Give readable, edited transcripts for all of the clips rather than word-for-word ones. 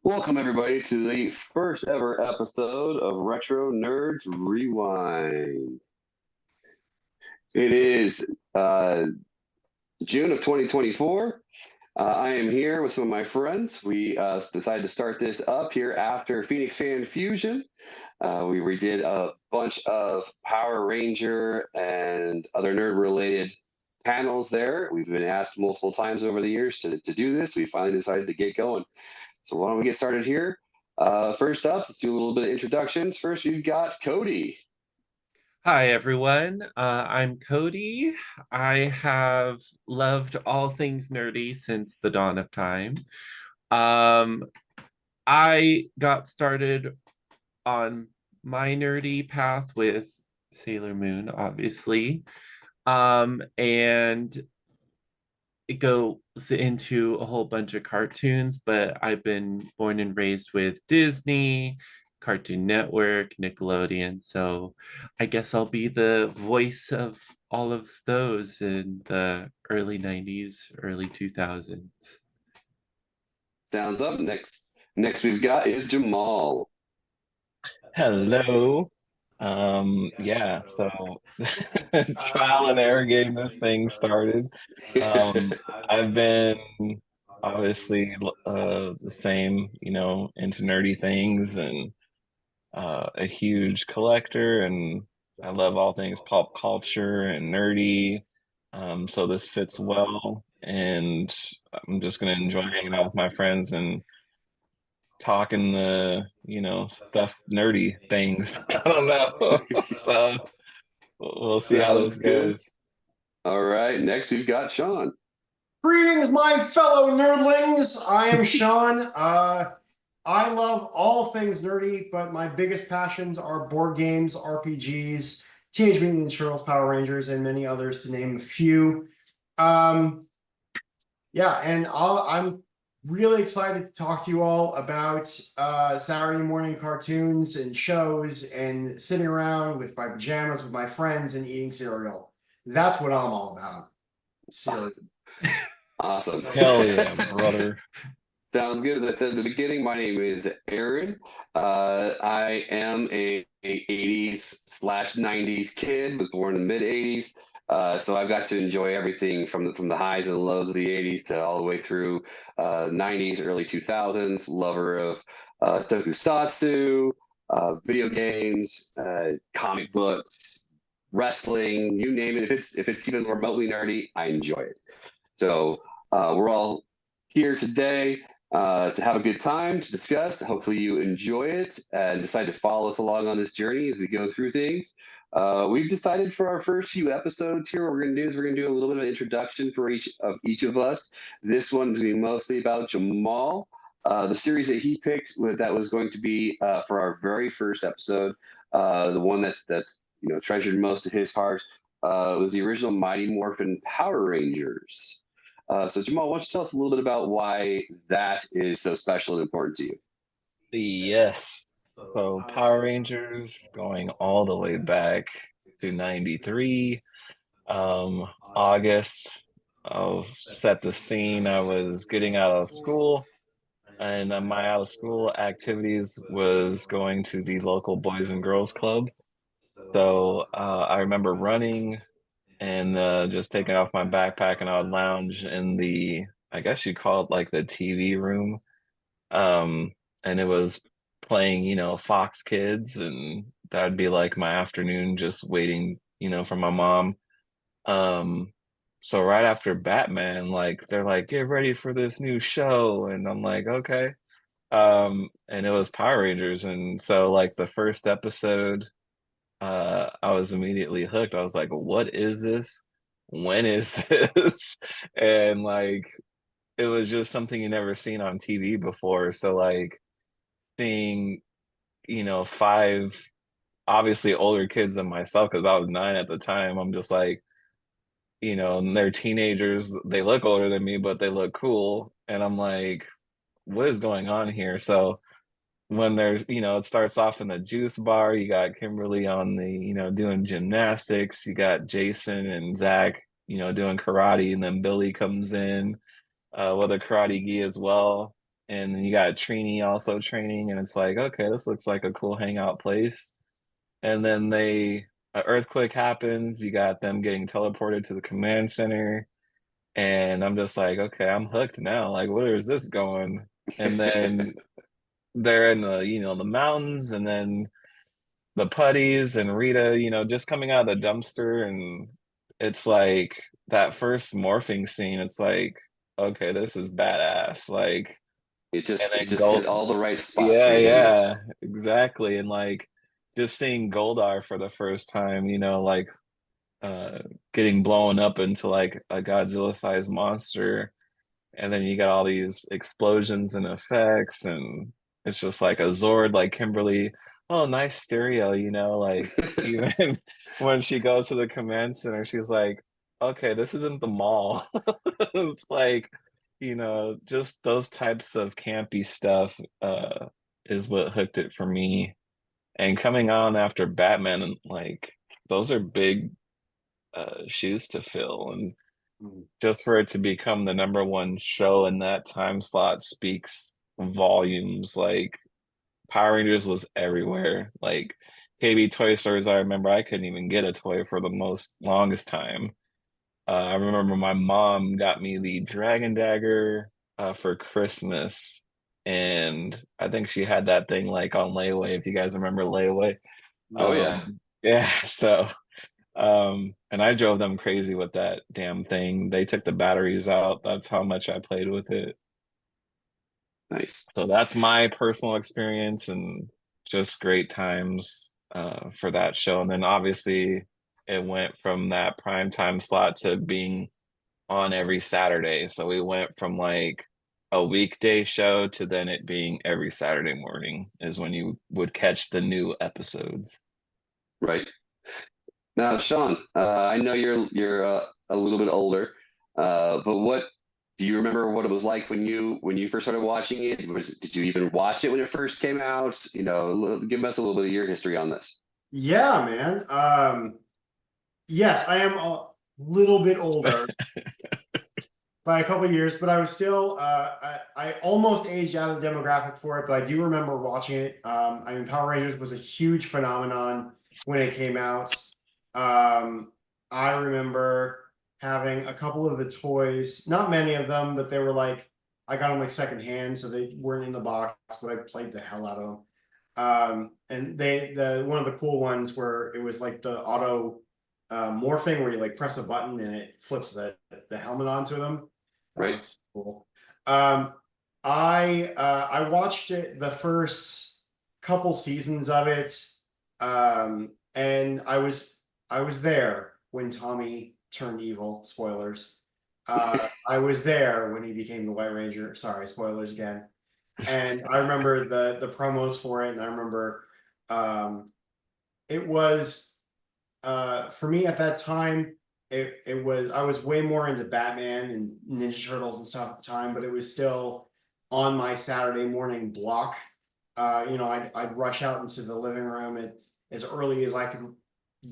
Welcome, everybody, to the first ever episode of Retro Nerds Rewind. It is June of 2024. I am here with some of my friends. We decided to start this up here after Phoenix Fan Fusion. We redid a bunch of Power Ranger and other nerd related panels there. We've been asked multiple times over the years to do this. We finally decided to get going. So why don't we get started here? First up, let's do a little bit of introductions. First, we've got Cody. Hi, everyone. I'm Cody. I have loved all things nerdy since the dawn of time. Um, I got started on my nerdy path with Sailor Moon, obviously, and it goes into a whole bunch of cartoons, but I've been born and raised with Disney, Cartoon Network, Nickelodeon. So I guess I'll be the voice of all of those in the early 90s, early 2000s. Sounds up. Next we've got is Jamal. Hello. So trial and error getting this thing started. I've been obviously the same, into nerdy things and a huge collector, and I love all things pop culture and nerdy. So this fits well, and I'm just gonna enjoy hanging out with my friends and talking stuff nerdy things. I don't know. So we'll see how Sounds this good. goes. All right. Next we've got Sean. Greetings, my fellow nerdlings. I am Sean. I love all things nerdy, but my biggest passions are board games, RPGs, Teenage Mutant Ninja Turtles, Power Rangers, and many others, to name a few. Um, yeah, and I'm really excited to talk to you all about Saturday morning cartoons and shows and sitting around with my pajamas with my friends and eating cereal. That's what I'm all about. Cereal. Awesome. Hell yeah, brother. Sounds good. At the beginning, my name is Aaron. I am a 80s slash 90s kid. Was born in the mid 80s. So I've got to enjoy everything from the highs and the lows of the 80s to all the way through 90s, early 2000s. Lover of tokusatsu, video games, comic books, wrestling, you name it. If it's even remotely nerdy, I enjoy it. So we're all here today to have a good time, to discuss. Hopefully, you enjoy it and decide to follow us along on this journey as we go through things. We've decided for our first few episodes here, what we're going to do is we're going to do a little bit of introduction for each of us. This one's going to be mostly about Jamal. The series that he picked that was going to be for our very first episode, the one that's treasured most to his heart, was the original Mighty Morphin Power Rangers. So Jamal, why don't you tell us a little bit about why that is so special and important to you? Yes. So Power Rangers going all the way back to 93. August. I'll set the scene. I was getting out of school, and my out of school activities was going to the local Boys and Girls Club. So I remember running and just taking off my backpack, and I would lounge in I guess you call it like the TV room. Um, and it was playing, Fox Kids, and that'd be like my afternoon just waiting, for my mom. Um, so right after Batman, like they're like, get ready for this new show. And I'm like, okay. And it was Power Rangers. And so like the first episode, I was immediately hooked. I was like, what is this? When is this? And like it was just something you never seen on TV before. So like seeing, five obviously older kids than myself, because I was 9 at the time, I'm just like, and they're teenagers. They look older than me, but they look cool. And I'm like, what is going on here? So when there's, it starts off in the juice bar, you got Kimberly on the, doing gymnastics, you got Jason and Zach, doing karate, and then Billy comes in with a karate gi as well. and then you got Trini also training, and it's like, okay, this looks like a cool hangout place. And then an earthquake happens, you got them getting teleported to the command center, and I'm just like, okay, I'm hooked now. Like, where is this going? And then they're in the mountains, and then the putties and Rita, just coming out of the dumpster, and it's like that first morphing scene, it's like, okay, this is badass. Like, It and just it then just hit Gold, all the right spots for yeah, you, didn't it? yeah, exactly. And like just seeing Goldar for the first time, like uh getting blown up into like a Godzilla sized monster, and then you got all these explosions and effects, and it's just like a Zord, like Kimberly, oh, nice stereo, like even when she goes to the command center, she's like, okay, this isn't the mall. It's like, just those types of campy stuff is what hooked it for me. And coming on after Batman, like those are big shoes to fill, and just for it to become the number one show in that time slot speaks volumes. Like Power Rangers was everywhere. Like KB toy stores, I remember I couldn't even get a toy for the most longest time. I remember my mom got me the Dragon Dagger for Christmas, and I think she had that thing like on layaway. If you guys remember layaway, Oh yeah. yeah. So and I drove them crazy with that damn thing. They took the batteries out. That's how much I played with it. Nice. So that's my personal experience, and just great times for that show. And then obviously it went from that prime time slot to being on every Saturday. So we went from like a weekday show to then it being every Saturday morning is when you would catch the new episodes. Right. Now, Sean, I know you're a little bit older, but what do you remember what it was like when you first started watching it? Did you even watch it when it first came out? Give us a little bit of your history on this. Yeah, man. Yes, I am a little bit older by a couple of years, but I was still I almost aged out of the demographic for it, but I do remember watching it. I mean, Power Rangers was a huge phenomenon when it came out. I remember having a couple of the toys, not many of them, but they were like I got them like secondhand, so they weren't in the box, but I played the hell out of them. And the one of the cool ones where it was like the auto morphing where you like press a button and it flips the helmet onto them. That Right. was cool. I watched it the first couple seasons of it, and I was there when Tommy turned evil. Spoilers. I was there when he became the White Ranger. Sorry, spoilers again. And I remember the promos for it, and I remember it was for me at that time. It was I was way more into Batman and Ninja Turtles and stuff at the time, but it was still on my Saturday morning block. I'd rush out into the living room as early as I could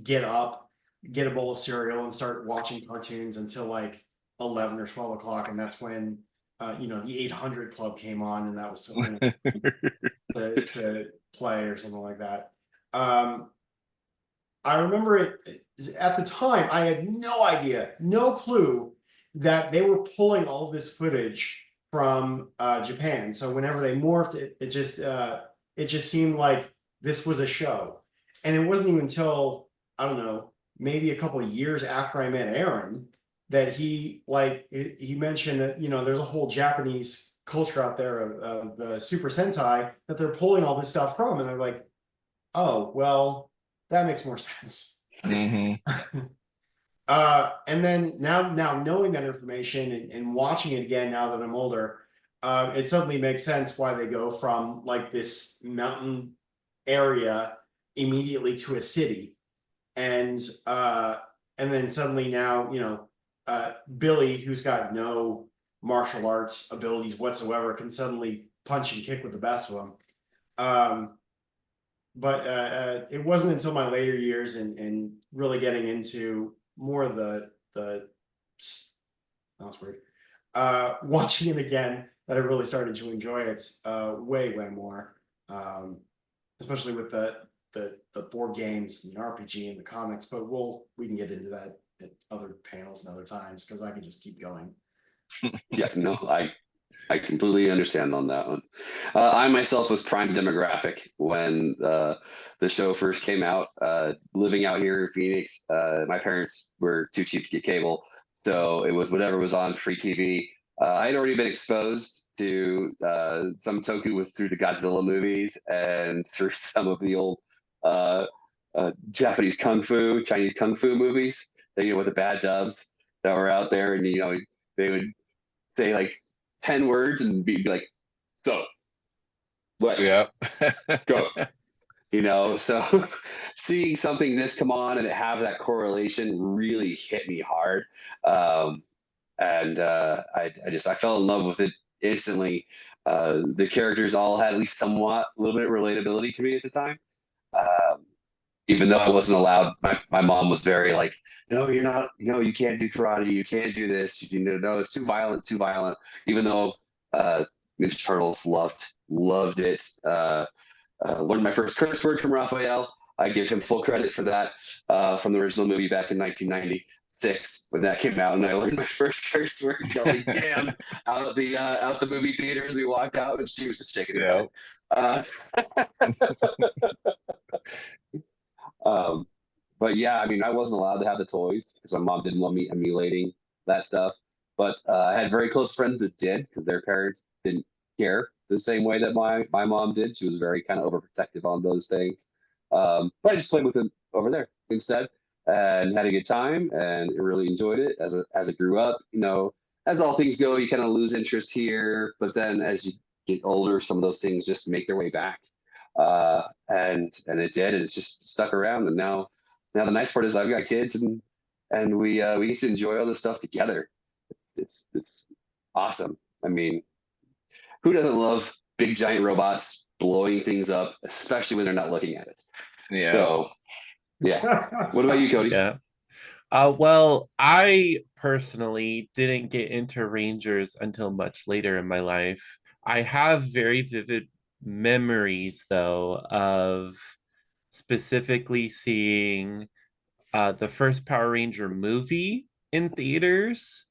get up, get a bowl of cereal, and start watching cartoons until like 11 or 12 o'clock, and that's when the 800 Club came on, and that was to play or something like that. I remember it at the time. I had no idea, no clue that they were pulling all this footage from Japan. So whenever they morphed, it just seemed like this was a show, and it wasn't even until I don't know, maybe a couple of years after I met Aaron that he mentioned that there's a whole Japanese culture out there of the Super Sentai that they're pulling all this stuff from, and they're like, oh well, that makes more sense. Mm-hmm. And then now knowing that information and watching it again now that I'm older, it suddenly makes sense why they go from like this mountain area immediately to a city, and then suddenly now Billy, who's got no martial arts abilities whatsoever, can suddenly punch and kick with the best of them. But it wasn't until my later years and really getting into more of the that was weird. watching it again that I really started to enjoy it way more. Especially with the board games and the RPG and the comics, but we can get into that at other panels and other times because I can just keep going. Yeah, no, I completely understand on that one. I myself was prime demographic when the show first came out. Living out here in Phoenix, my parents were too cheap to get cable, so it was whatever was on free TV. I had already been exposed to some toku with through the Godzilla movies and through some of the old uh, Japanese kung fu, Chinese kung fu movies. With the bad dubs that were out there, and they would say like 10 words and be like, so let's go. So seeing something this come on and it have that correlation really hit me hard. And I fell in love with it instantly. The characters all had at least somewhat a little bit of relatability to me at the time. Um, Even though I wasn't allowed, my mom was very like, no, you're not, you can't do karate, you can't do this, no, it's too violent, too violent. Even though Ninja Turtles loved it. Learned my first curse word from Raphael. I give him full credit for that from the original movie back in 1996 when that came out, and I learned my first curse word, yelling "damn" out the movie theater as we walked out, and she was just shaking her head. But yeah, I mean, I wasn't allowed to have the toys because my mom didn't want me emulating that stuff. But I had very close friends that did because their parents didn't care the same way that my mom did. She was very kind of overprotective on those things. But I just played with them over there instead and had a good time and really enjoyed it as it grew up. As all things go, you kind of lose interest here, but then as you get older, some of those things just make their way back. And it did, and it's just stuck around. And now the nice part is I've got kids, and we get to enjoy all this stuff together. It's awesome. I mean, who doesn't love big giant robots blowing things up, especially when they're not looking at it? Yeah. So, yeah. What about you, Cody? Yeah. Well, I personally didn't get into Rangers until much later in my life. I have very vivid memories, though, of specifically seeing the first Power Ranger movie in theaters.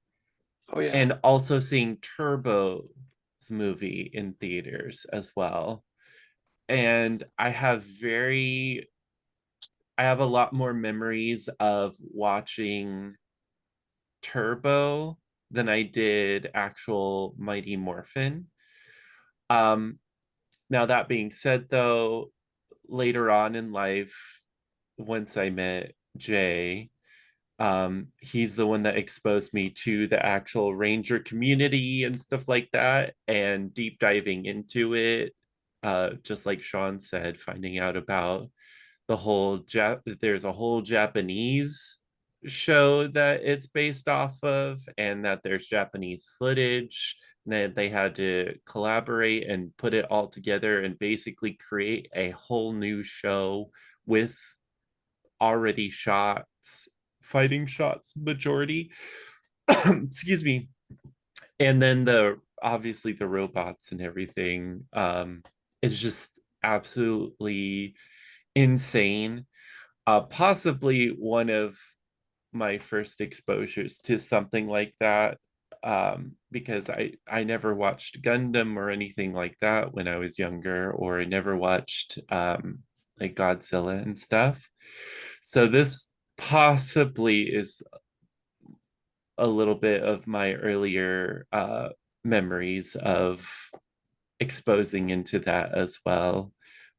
Oh yeah. And also seeing Turbo's movie in theaters as well. And I have a lot more memories of watching Turbo than I did actual Mighty Morphin. Now that being said, though, later on in life, once I met Jay, he's the one that exposed me to the actual Ranger community and stuff like that, and deep diving into it. Just like Sean said, finding out about there's a whole Japanese show that it's based off of, and that there's Japanese footage, and that they had to collaborate and put it all together and basically create a whole new show with already fighting shots majority. Excuse me. And then obviously the robots and everything is just absolutely insane. Possibly one of my first exposures to something like that, because I never watched Gundam or anything like that when I was younger, or I never watched like Godzilla and stuff. So this possibly is a little bit of my earlier memories of exposing into that as well,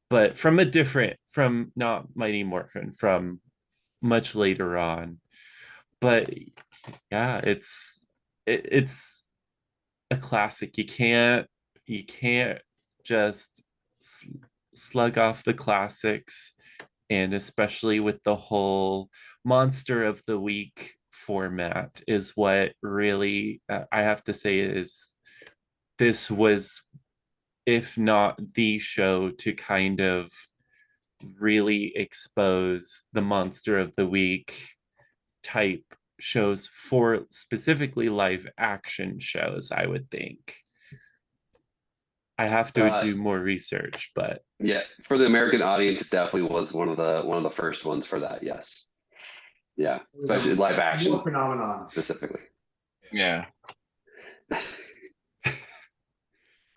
but from not Mighty Morphin, from much later on. But yeah, it's a classic. You can't just slug off the classics, and especially with the whole Monster of the Week format is what really, I have to say, this was, if not the show, to kind of really expose the Monster of the Week type shows for specifically live action shows, I would think. I have to do more research, but yeah, for the American audience, it definitely was one of the first ones for that. Yes, yeah, especially live action phenomenon specifically. Yeah.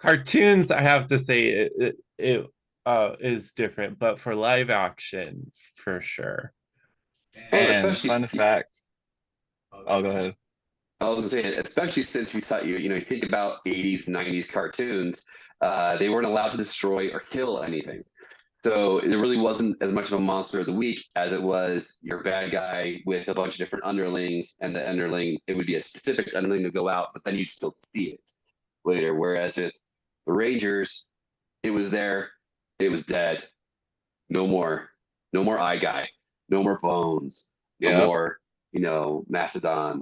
cartoons, I have to say it is different, but for live action, for sure. Well, And especially fun fact. I'll go ahead. I was gonna say, especially since you think about 80s, 90s cartoons, they weren't allowed to destroy or kill anything. So it really wasn't as much of a monster of the week as it was your bad guy with a bunch of different underlings, and the underling, it would be a specific underling to go out, but then you'd still see it later. Whereas with the Rangers, it was there, it was dead, no more, no more eye guy, no more bones, no Yeah. more, Mastodon,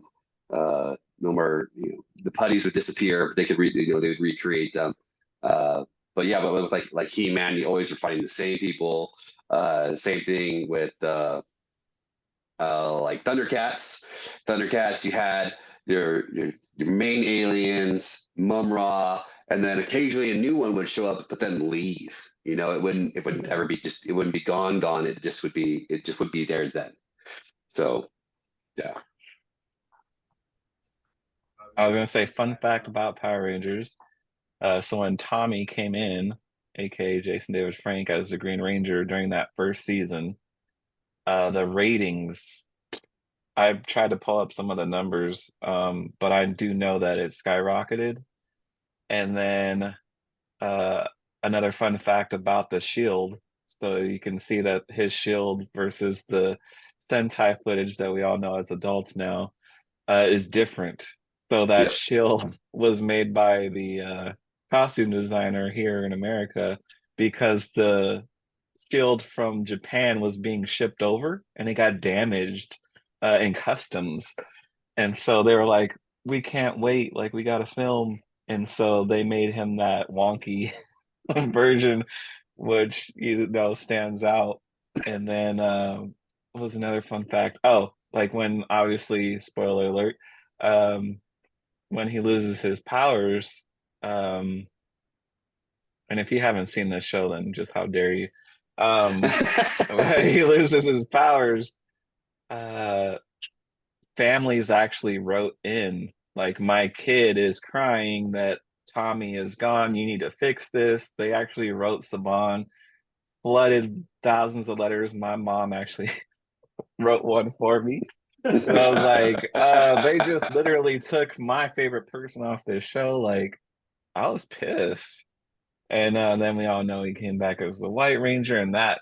no more, the putties would disappear, but they could they would recreate them. But yeah, but with like He-Man, you always were fighting the same people. Same thing with like Thundercats. Thundercats, you had your main aliens, Mum-Ra, and then occasionally a new one would show up, but then leave. It wouldn't ever be it wouldn't be gone. It just would be there then. So yeah. I was gonna say fun fact about Power Rangers. So when Tommy came in, aka Jason David Frank, as the Green Ranger during that first season, the ratings, I've tried to pull up some of the numbers, but I do know that it skyrocketed. And then another fun fact about the shield. So you can see that his shield versus the Sentai footage that we all know as adults now is different. So that Yep. shield was made by the costume designer here in America because the shield from Japan was being shipped over and it got damaged in customs. And so they were like, we can't wait, like we gotta film. And so they made him that wonky version, which stands out. And then what was another fun fact? Oh, like when obviously, spoiler alert, when he loses his powers, and if you haven't seen this show, then just how dare you? When he loses his powers, families actually wrote in like, my kid is crying that Tommy is gone, you need to fix this. They actually wrote Saban, flooded thousands of letters. My mom actually wrote one for me. And I was like, they just literally took my favorite person off this show. Like, I was pissed. And then we all know he came back as the White Ranger, and that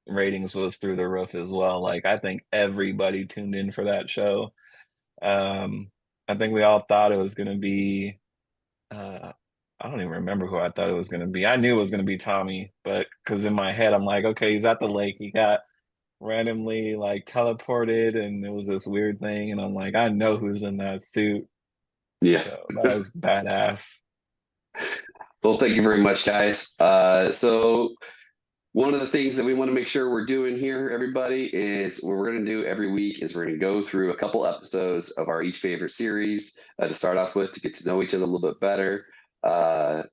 ratings was through the roof as well. Like, I think everybody tuned in for that show. I think we all thought it was going to be, I don't even remember who I thought it was going to be. I knew it was going to be Tommy, but because in my head, I'm like, okay, he's at the lake. He got randomly like teleported, and it was this weird thing. And I'm like, I know who's in that suit. Yeah. So that was badass. Well, thank you very much, guys. So one of the things that we want to make sure we're doing here, everybody, is what we're going to do every week is we're going to go through a couple episodes of our each favorite series to start off with, to get to know each other a little bit better.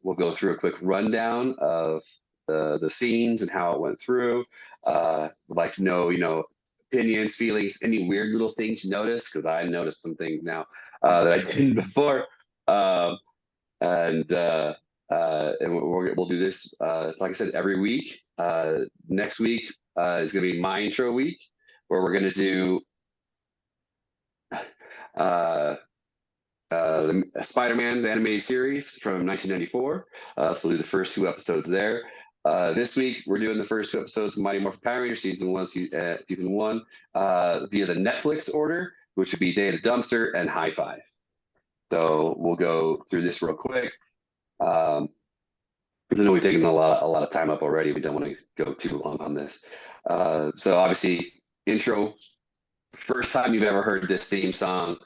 We'll go through a quick rundown of the scenes and how it went through. Would like to know, opinions, feelings, any weird little things you noticed, because I noticed some things now that I didn't before. And we'll do this, like I said, every week. Next week is going to be my intro week, where we're going to do the Spider-Man, the animated series from 1994. So we'll do the first 2 episodes there. This week, we're doing the first 2 episodes of Mighty Morphin Power Rangers season 1 via the Netflix order, which would be Day of the Dumpster and High Five. So we'll go through this real quick. I know we've taken a lot of time up already. We don't want to go too long on this. So obviously, intro, first time you've ever heard this theme song,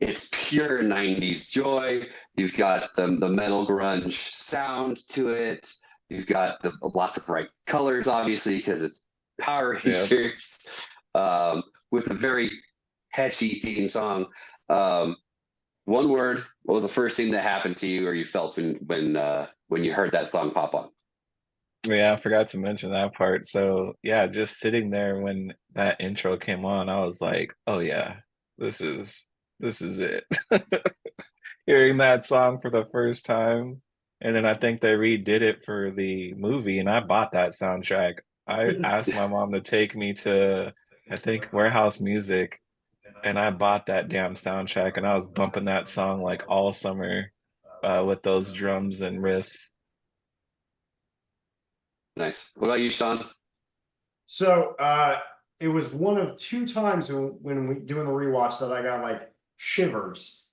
it's pure 90s joy. You've got the metal grunge sound to it. You've got lots of bright colors, obviously, because it's Power Rangers, with a very catchy theme song. One word. What was the first thing that happened to you, or you felt when you heard that song pop on? Yeah, I forgot to mention that part. So yeah, just sitting there when that intro came on, I was like, oh yeah, this is it. Hearing that song for the first time. And then I think they redid it for the movie, and I bought that soundtrack. I asked my mom to take me to, I think, Warehouse Music, and I bought that damn soundtrack, and I was bumping that song like all summer with those drums and riffs. Nice. What about you, Sean? So it was one of two times when we doing the rewatch that I got like shivers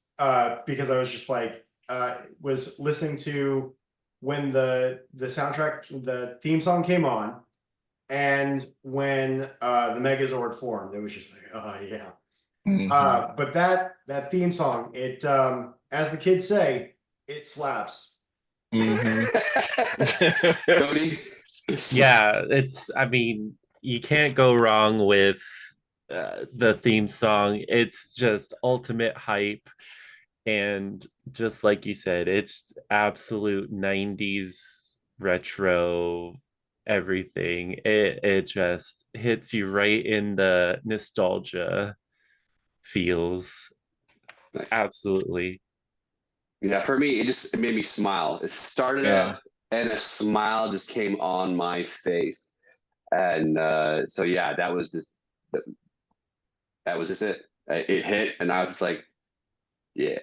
because I was just like was listening to when the soundtrack, the theme song came on, and when the Megazord formed. It was just like, oh yeah. But that theme song, it as the kids say, it slaps. Cody? Yeah, I mean, you can't go wrong with the theme song. It's just ultimate hype. And just like you said, it's absolute 90s retro everything. It just hits you right in the nostalgia feels. Nice. Absolutely. Yeah, for me, it made me smile. It started Yeah. up, and a smile just came on my face, and so yeah, that was just it. It hit, and I was like, yeah.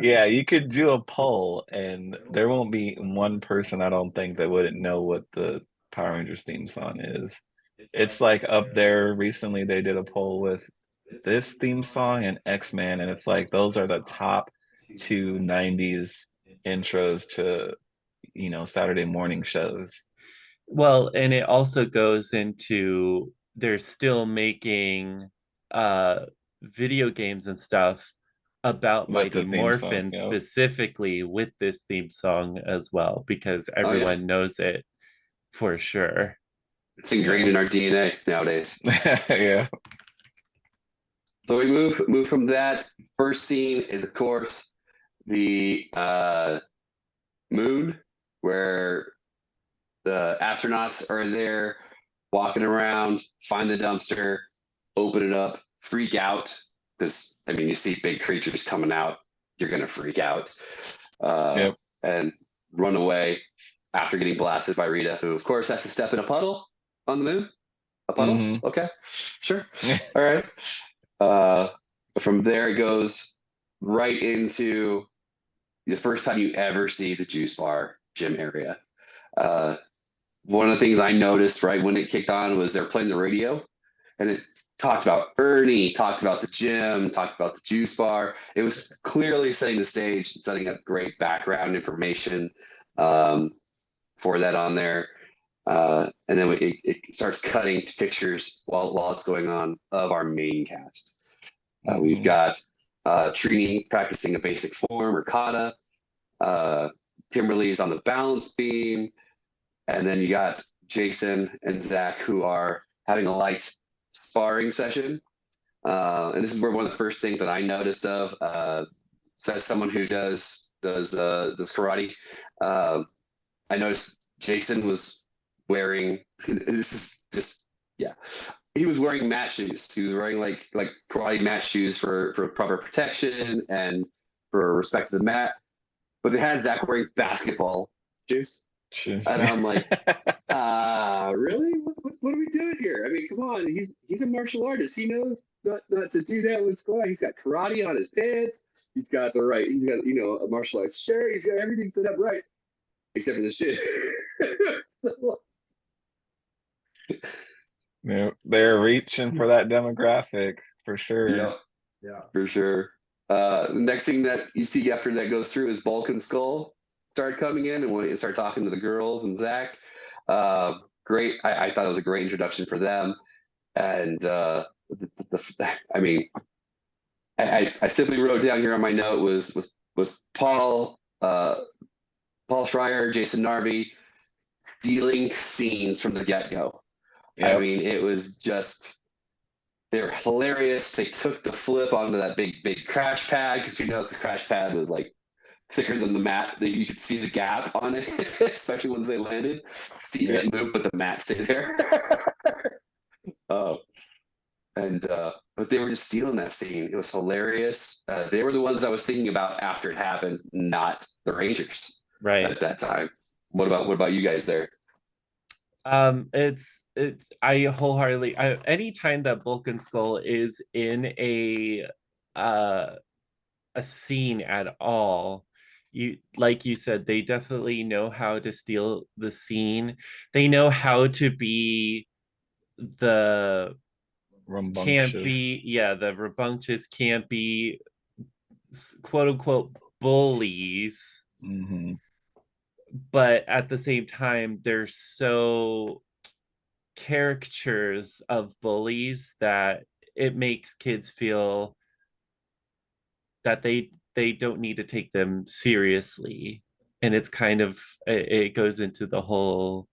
Yeah, you could do a poll, and there won't be one person, I don't think, that wouldn't know what the Power Rangers theme song is. It's like up there. Recently, they did a poll with this theme song and X-Men, and it's like those are the top two 90s intros to, Saturday morning shows. Well, and it also goes into they're still making uh video games and stuff about With the Mighty theme song. Morphin Yep. specifically with this theme song as well, because Oh yeah, everyone knows it for sure. it's ingrained in our DNA nowadays. Yeah. So we move from that. First scene is, of course, the moon, where the astronauts are there walking around, find the dumpster, open it up, freak out. Because, I mean, you see big creatures coming out, you're going to freak out. Yep. And run away after getting blasted by Rita, who, of course, has to step in a puddle on the moon. A puddle? Mhm. Okay, sure. All right. From there, it goes right into the first time you ever see the juice bar gym area. Uh, One of the things I noticed right when it kicked on was they're playing the radio, and it talked about Ernie, talked about the gym, talked about the juice bar. It was clearly setting the stage, setting up great background information for that on there. And then it starts cutting to pictures while it's going on of our main cast. We've got Trini practicing a basic form or kata. Kimberly's on the balance beam. And then you got Jason and Zach, who are having a light sparring session. And this is where one of the first things that I noticed of, as someone who does karate, I noticed Jason was wearing, this is just, yeah, he was wearing mat shoes. He was wearing like karate mat shoes for proper protection and for respect to the mat. But they had Zach wearing basketball shoes. And I'm like, really? What are we doing here? I mean, come on. He's a martial artist. He knows not to do that. What's going on? He's got karate on his pants. He's got a martial arts shirt. He's got everything set up right, except for the shit. So, Yeah, they're reaching for that demographic for sure. Yeah. for sure. The next thing that you see after that goes through is Bulk and Skull start coming in, and when you start talking to the girls and Zach. Great. I thought it was a great introduction for them. And I mean, I simply wrote down here on my note was Paul Schreier, Jason Narvey stealing scenes from the get-go. Yep. I mean, it was just They were hilarious. They took the flip onto that big crash pad because the crash pad was like thicker than the mat. That you could see the gap on it, especially once they landed. Seat didn't move, but the mat stayed there. uh, and but they were just stealing that scene. It was hilarious. They were the ones I was thinking about after it happened, not the Rangers Right. at that time. What about you guys there? It's I wholeheartedly anytime that Bulk and Skull is in uh a scene at all, you like you said, they definitely know how to steal the scene. They know how to be the Rambunctious. the rambunctious, campy, quote unquote bullies, Mm-hmm. but at the same time they're so caricatures of bullies that it makes kids feel that they don't need to take them seriously. And it's kind of, it goes into the whole,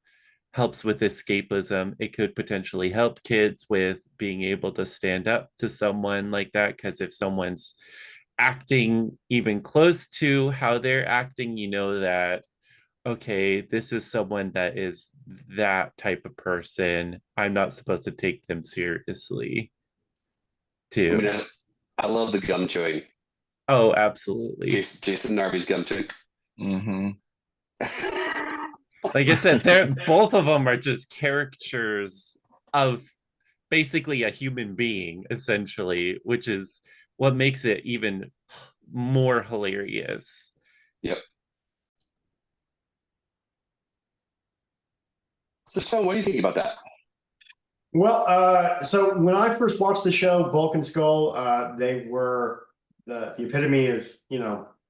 helps with escapism. It could potentially help kids with being able to stand up to someone like that, because if someone's acting even close to how they're acting, you know that, okay, this is someone that is that type of person. I'm not supposed to take them seriously, I too. mean, I love the gum chewing. Oh, absolutely. Jason Narby's gum chewing. Mm-hmm. Like I said, they're both of them are just caricatures of basically a human being, essentially, which is what makes it even more hilarious. Yep. So, Sean, what do you think about that? Well, so when I first watched the show, Bulk and Skull, they were the epitome of,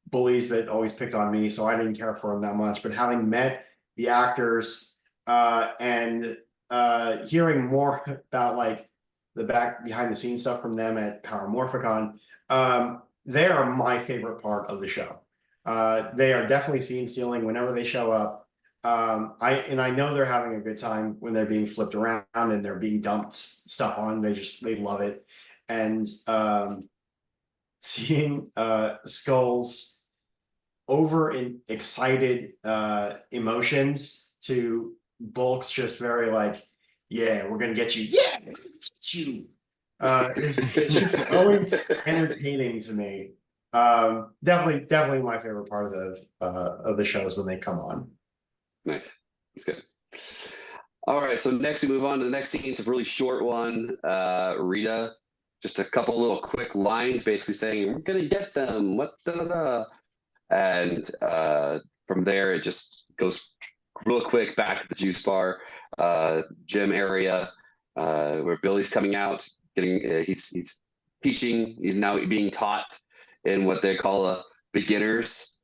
bullies that always picked on me, so I didn't care for them that much. But having met the actors and hearing more about like the behind the scenes stuff from them at Power Morphicon, they are my favorite part of the show. They are definitely scene stealing whenever they show up. I know they're having a good time when they're being flipped around and they're being dumped stuff on. They love it. And seeing Skull's over in excited emotions to Bulk's just very like, yeah, we're gonna get you, yeah, get you. It's just always entertaining to me. Definitely my favorite part of the shows when they come on. Nice. That's good. All right. So next we move on to the next scene. It's a really short one. Rita, just a couple little quick lines basically saying, we're going to get them. What the? And from there, it just goes real quick back to the juice bar, gym area, where Billy's coming out, getting, he's teaching. He's now being taught in what they call a beginner's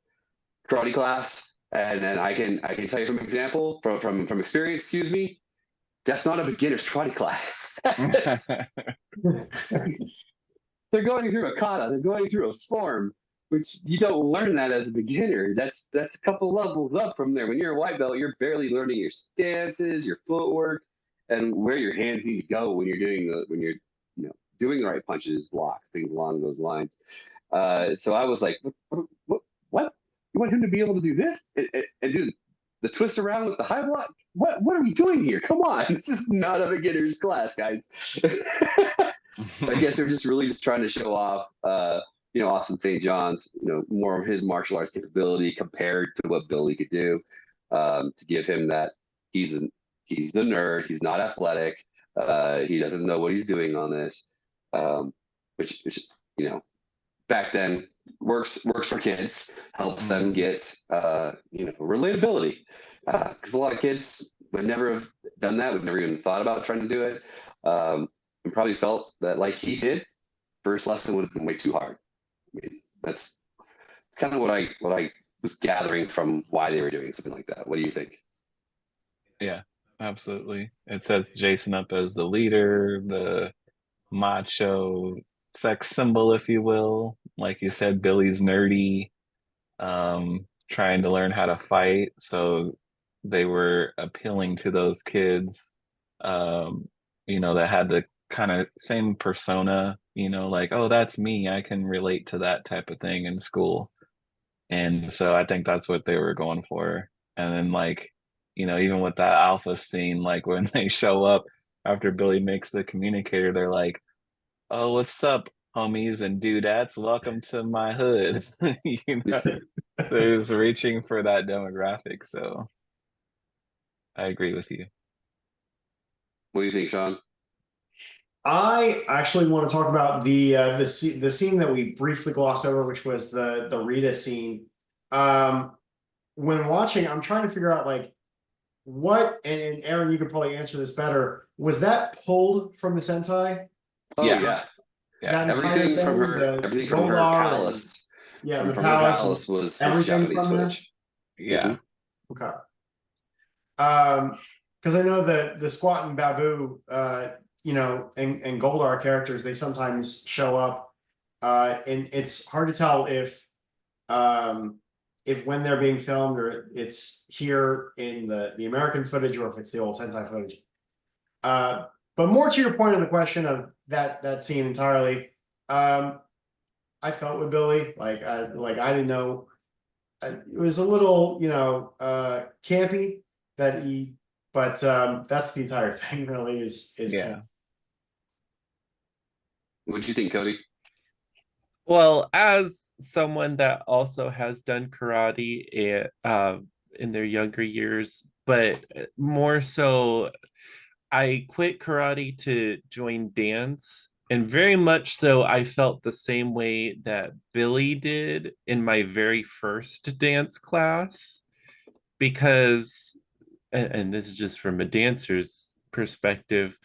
karate class. And then I can tell you from example, from experience, excuse me, that's not a beginner's karate class. They're going through a kata, they're going through a form, which you don't learn that as a beginner. That's a couple levels up from there. When you're a white belt, you're barely learning your stances, your footwork, and where your hands need to go when you're doing the right punches, blocks, things along those lines. So I was like, what? You want him to be able to do this and do the twist around with the high block? What are we doing here? Come on, this is not a beginner's class, guys. I guess they're just trying to show off, Austin St. John's, more of his martial arts capability compared to what Billy could do, to give him that he's the nerd, he's not athletic, he doesn't know what he's doing on this, which back then works for kids, helps them get relatability, because a lot of kids would never have done that, would never even thought about trying to do it, and probably felt that, like he did, first lesson would have been way too hard. I mean, that's kind of what I was gathering from why they were doing something like that. What do you think? Yeah, absolutely. It sets Jason up as the leader, the macho sex symbol, if you will. Like you said, Billy's nerdy, trying to learn how to fight. So they were appealing to those kids, that had the kind of same persona, you know, like, oh, that's me. I can relate to that type of thing in school. And so I think that's what they were going for. And then like, you know, even with that alpha scene, like when they show up after Billy makes the communicator, they're like, oh, what's up, homies and dudettes? Welcome to my hood. You know, they're just reaching for that demographic. So I agree with you. What do you think, Sean? I actually want to talk about the scene that we briefly glossed over, which was the Rita scene. When watching, I'm trying to figure out like what, and Aaron, you could probably answer this better. Was that pulled from the Sentai? Oh Yeah. yeah. That Everything from her, everything from her palace, the from her palace, palace was everything Japanese from there? footage. Yeah. Okay. Because I know that the Squat and Babu, you know, and Goldar characters, they sometimes show up, and it's hard to tell if when they're being filmed or it's here in the American footage or if it's the old Sentai footage. But more to your point on the question of that scene entirely, I felt with Billy, I didn't know, it was a little, you know, campy that he, but that's the entire thing really is Yeah. What do you think, Cody? Well, as someone that also has done karate in their younger years, but more so, I quit karate to join dance. And very much so, I felt the same way that Billy did in my very first dance class. Because, and this is just from a dancer's perspective,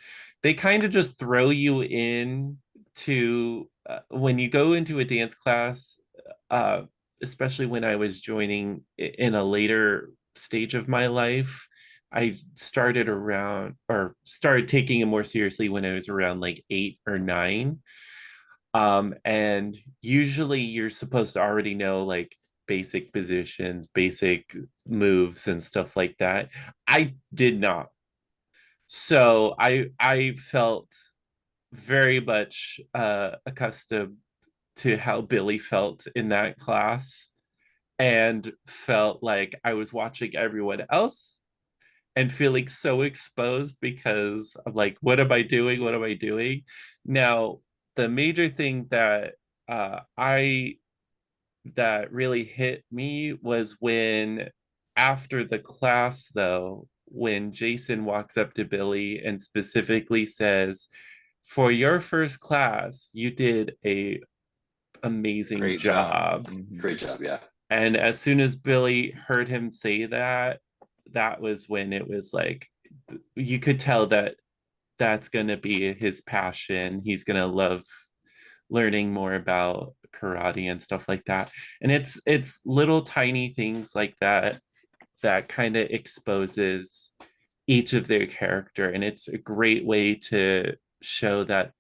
they kind of just throw you in to when you go into a dance class, uh, especially when I was joining in a later stage of my life. I started around or started taking it more seriously when I was around like 8 or 9. And usually you're supposed to already know like basic positions, basic moves and stuff like that. I did not. So I felt very much accustomed to how Billy felt in that class and felt like I was watching everyone else and feeling so exposed because I'm like, what am I doing? What am I doing? Now, the major thing that I that really hit me was when after the class though, when Jason walks up to Billy and specifically says, for your first class, you did a amazing Great job. Great job, yeah. And as soon as Billy heard him say that, that was when it was like you could tell that that's going to be his passion. He's going to love learning more about karate and stuff like that. And it's little tiny things like that that kind of exposes each of their character, and it's a great way to show that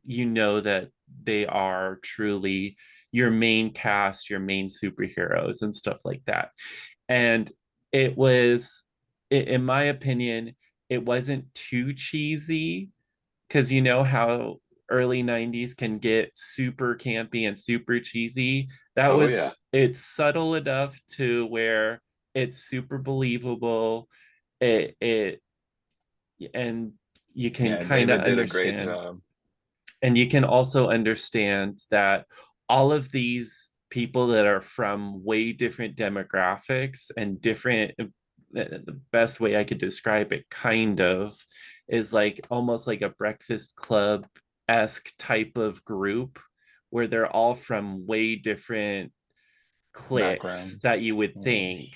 you know that they are truly your main cast, your main superheroes and stuff like that. And it was, in my opinion, it wasn't too cheesy, because you know how early 90s can get super campy and super cheesy. That Oh was yeah. It's subtle enough to where it's super believable. It and you can Yeah, kind of David did a great understand, job. and you can also understand that all of these people that are from way different demographics and different, the best way I could describe it kind of is like almost like a Breakfast Club-esque type of group where they're all from way different cliques Backgrounds. that you would think,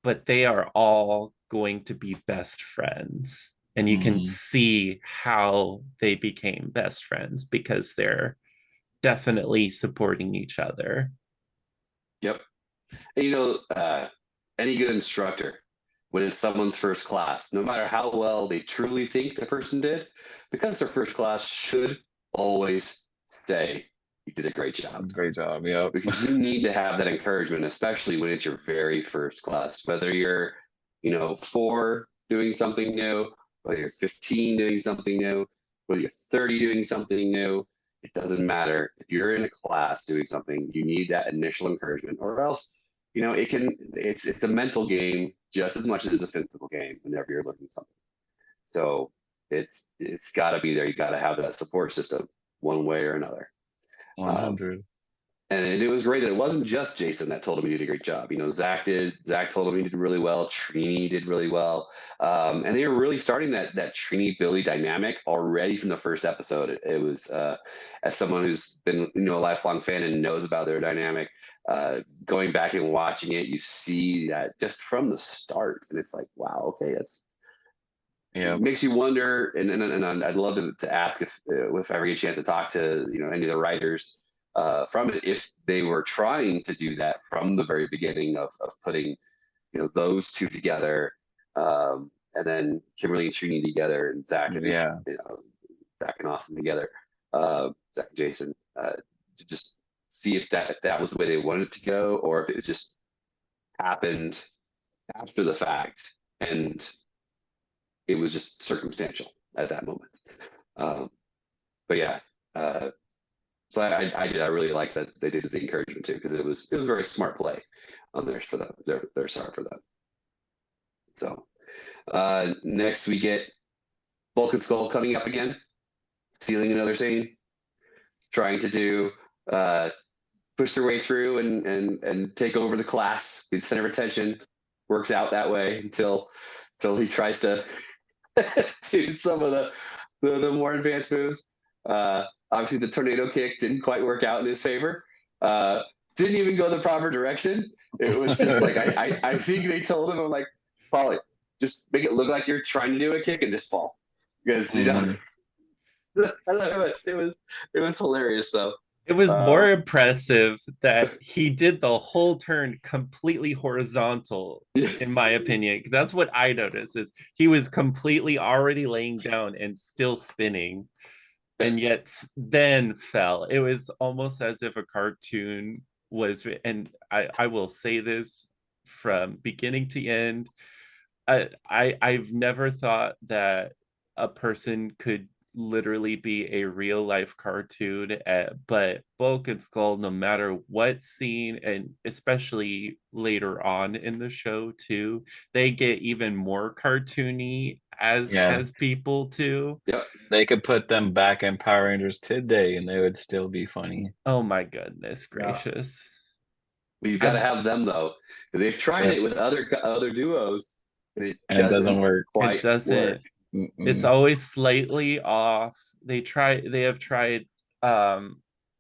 but they are all going to be best friends. And you can see how they became best friends because they're definitely supporting each other. Yep. And, you know, any good instructor, when it's someone's first class, no matter how well they truly think the person did, because their first class should always say, you did a great job. Great job, yeah. Because you need to have that encouragement, especially when it's your very first class, whether you're, you know, 4 doing something new, whether you're 15 doing something new, whether you're 30 doing something new, it doesn't matter. If you're in a class doing something, you need that initial encouragement, or else, it's a mental game just as much as it's a physical game whenever you're looking at something. So it's got to be there. You got to have that support system one way or another. 100. And it was great that it wasn't just Jason that told him he did a great job. Zach told him he did really well. Trini did really well. And they were really starting that Trini Billy dynamic already from the first episode. It was, as someone who's been, a lifelong fan and knows about their dynamic, going back and watching it, you see that just from the start. And it's like, wow, okay, it makes you wonder. And I'd love to ask if I ever get a chance to talk to, any of the writers from it, if they were trying to do that from the very beginning of putting, those two together, and then Kimberly and Trini together, and Zach and Zach and Austin together, Zach and Jason, to just see if that was the way they wanted it to go, or if it just happened after the fact and it was just circumstantial at that moment. But yeah. So I really liked that they did the encouragement too, because it was a very smart play on theirs for them. They're sorry for that. So next we get Bulk and Skull coming up again, stealing another scene, trying to do push their way through and take over the class, be the center of attention. Works out that way until he tries to do some of the more advanced moves. Obviously, the tornado kick didn't quite work out in his favor. Didn't even go the proper direction. It was just like, I think they told him, I'm like, Polly, just make it look like you're trying to do a kick and just fall. Because, I don't know, it was hilarious. So it was more impressive that he did the whole turn completely horizontal, in my opinion. That's what I noticed, is he was completely already laying down and still spinning. And yet then fell. It was almost as if a cartoon was, and I will say this from beginning to end, I've never thought that a person could literally be a real life cartoon, but Bulk and Skull, no matter what scene, and especially later on in the show too, they get even more cartoony as people too. Yep. They could put them back in Power Rangers today and they would still be funny. Oh my goodness gracious. We've got to have them though. They've tried it with other duos, and it doesn't work. It doesn't work. It's always slightly off. They have tried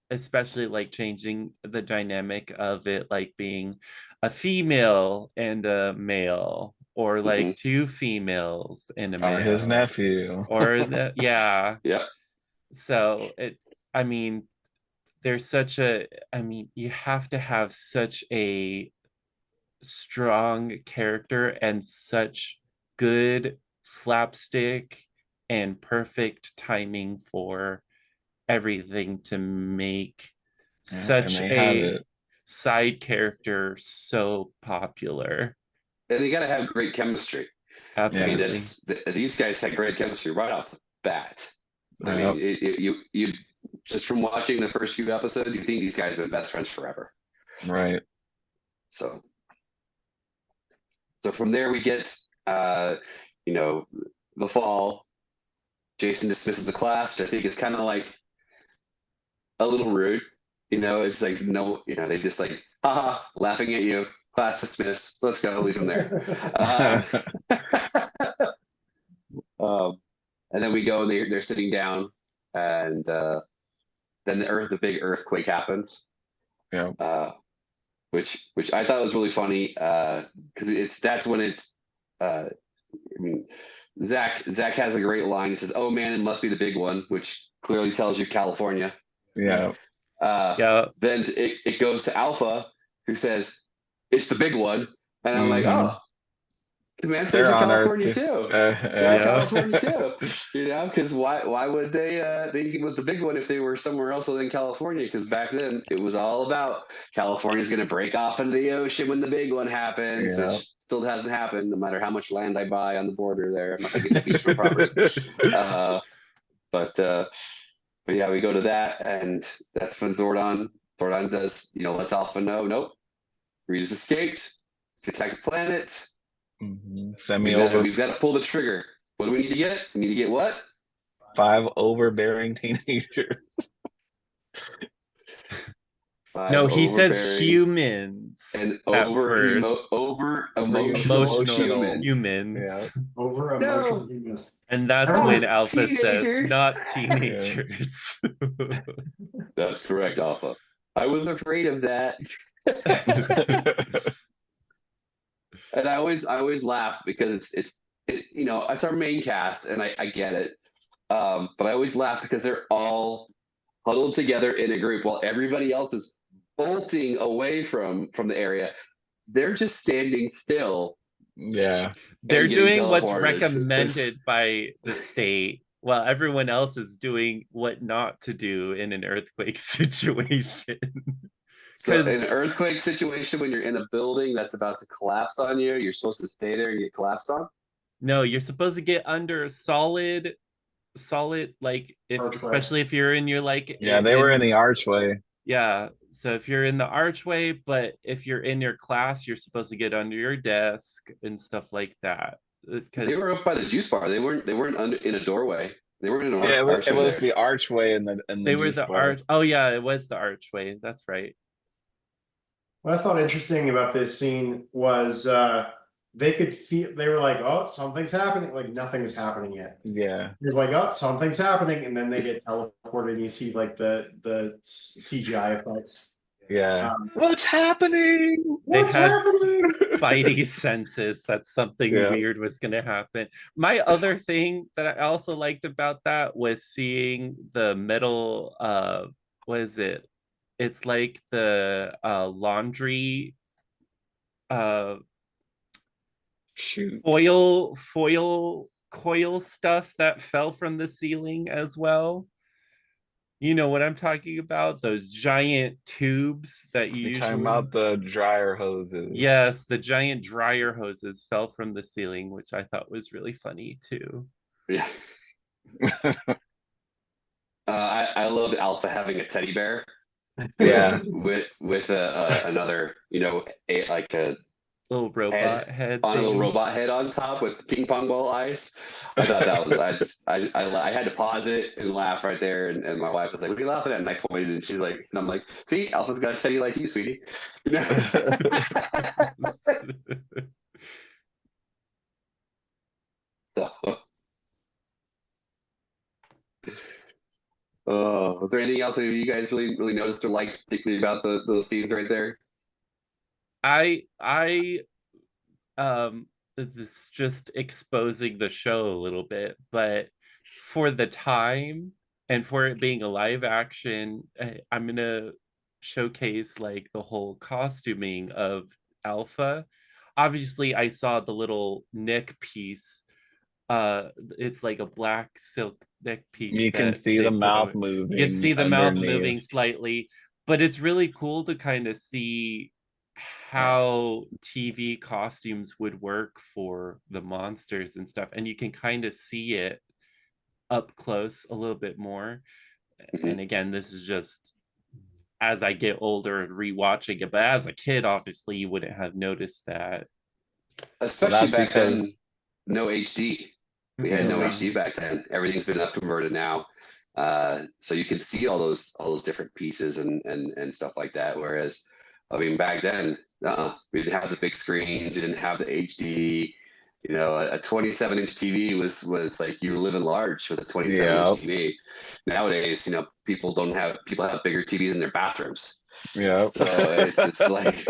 especially like changing the dynamic of it, like being a female and a male, or like two females and a male, or his nephew, or yeah. So you have to have such a strong character and such good slapstick and perfect timing for everything to make such a side character so popular. And they got to have great chemistry. Absolutely. These guys had great chemistry right off the bat. I mean, you just from watching the first few episodes, you think these guys have been best friends forever. Right. So from there we get, the fall. Jason dismisses the class, which I think is kind of like a little rude. It's like, no, they just like, haha, laughing at you. Class dismissed. Let's go. Leave him there. And then we go and they're sitting down, and then the big earthquake happens. Yeah. Which I thought was really funny, because that's when it's. Zach has a great line. He says, "Oh man, it must be the big one," which clearly tells you California. Yeah. Then it goes to Alpha, who says, "It's the big one," and I'm like, "Oh, Command Center's in California too." California too. Because why would they think it was the big one if they were somewhere else other than California? Because back then it was all about California's going to break off into the ocean when the big one happens, which still hasn't happened. No matter how much land I buy on the border there, I'm not going to get the beachfront property. But yeah, we go to that, and that's when Zordon does, lets Alpha know, nope, Rita's escaped, attack the planet. Send me over. We've got to pull the trigger. What do we need to get? We need to get what? 5 overbearing teenagers. No, he says humans and at first. over emotional humans. Yeah. Over emotional humans. And that's when Alpha says, not teenagers. That's correct, Alpha. I was afraid of that. And I always laugh because it's our main cast, and I get it. But I always laugh because they're all huddled together in a group while everybody else is bolting away from the area. They're just standing still. Yeah. They're doing what's recommended by the state, while everyone else is doing what not to do in an earthquake situation. So in an earthquake situation, when you're in a building that's about to collapse on you, you're supposed to stay there and get collapsed on? No, you're supposed to get under solid, like, especially if you're in your, like... Yeah, they were in the archway. Yeah, so if you're in the archway, but if you're in your class, you're supposed to get under your desk and stuff like that. They were up by the juice bar. They weren't under in a doorway. They weren't in an archway. It was the archway and the they were juice the bar. arch. Oh yeah, it was the archway. That's right. What I thought interesting about this scene was they could feel, they were like, oh, something's happening. Like nothing was happening yet. Yeah. It's like, oh, something's happening. And then they get teleported and you see like the CGI effects. Yeah. What's happening? What's happening? Spidey senses that something weird was going to happen. My other thing that I also liked about that was seeing the metal, what is it? It's like the laundry foil coil stuff that fell from the ceiling as well. You know what I'm talking about? Those giant tubes that You're talking about the dryer hoses. Yes, the giant dryer hoses fell from the ceiling, which I thought was really funny too. Yeah. I love Alpha having a teddy bear. Yeah. with another, like a little robot head on thing. A little robot head on top with ping pong ball eyes. I thought that was I had to pause it and laugh right there, and my wife was like, "What are you laughing at?" And I pointed, and she's like, and I'm like, "See, Alpha's got a teddy like you, sweetie." Was there anything else that you guys really noticed or liked, particularly about those scenes right there? This just exposing the show a little bit, but for the time and for it being a live action, I'm gonna showcase like the whole costuming of Alpha. Obviously, I saw the little neck piece. It's like a black silk neck piece. You can see the mouth moving. You can see the mouth moving slightly, but it's really cool to kind of see how TV costumes would work for the monsters and stuff, and you can kind of see it up close a little bit more. And again, this is just as I get older and rewatching it, but as a kid, obviously you wouldn't have noticed that, especially back then. No HD. We had no HD back then. Everything's been up converted now, so you can see all those different pieces and stuff like that. Whereas, I mean, back then, we didn't have the big screens. We didn't have the HD. A 27-inch TV was like you were living large with a 27-inch TV. Nowadays, people have bigger TVs in their bathrooms. Yeah. So it's like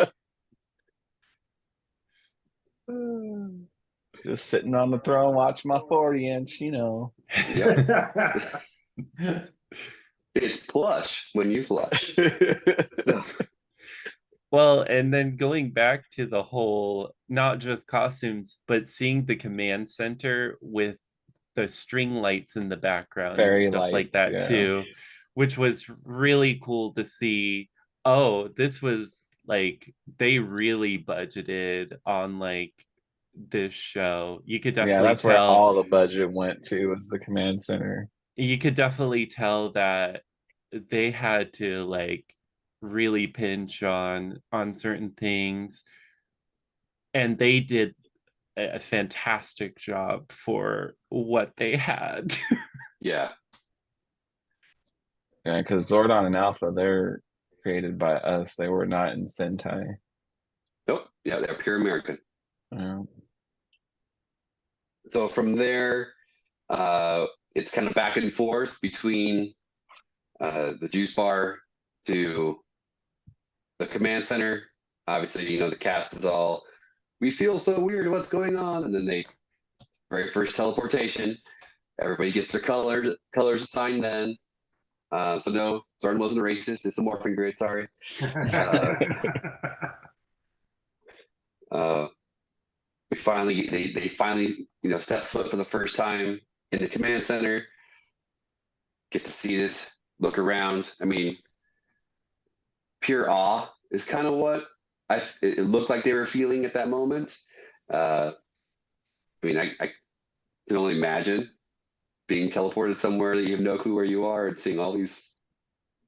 just sitting on the throne, watch my 40-inch. Yep. It's plush when you flush. Well, and then going back to the whole, not just costumes, but seeing the command center with the string lights in the background Fairy and stuff lights, like that too, which was really cool to see. Oh, this was like, they really budgeted on like this show. You could definitely that's tell. where all the budget went to, was the command center. you could definitely tell that they had to like really pinch on certain things, and they did a fantastic job for what they had. Yeah. Yeah, because Zordon and Alpha, they're created by us. They were not in Sentai. Nope. Yeah, they're pure American. Um, So from there, it's kind of back and forth between the juice bar to the command center. Obviously, the cast of it all. We feel so weird. What's going on? And then very first teleportation. Everybody gets their colors assigned then. So no, Zordon wasn't a racist. It's a morphing grid. Sorry. Uh, they finally step foot for the first time in the command center. Get to see it, look around. I mean, pure awe is kind of what it looked like they were feeling at that moment. I mean, I can only imagine being teleported somewhere that you have no clue where you are and seeing all these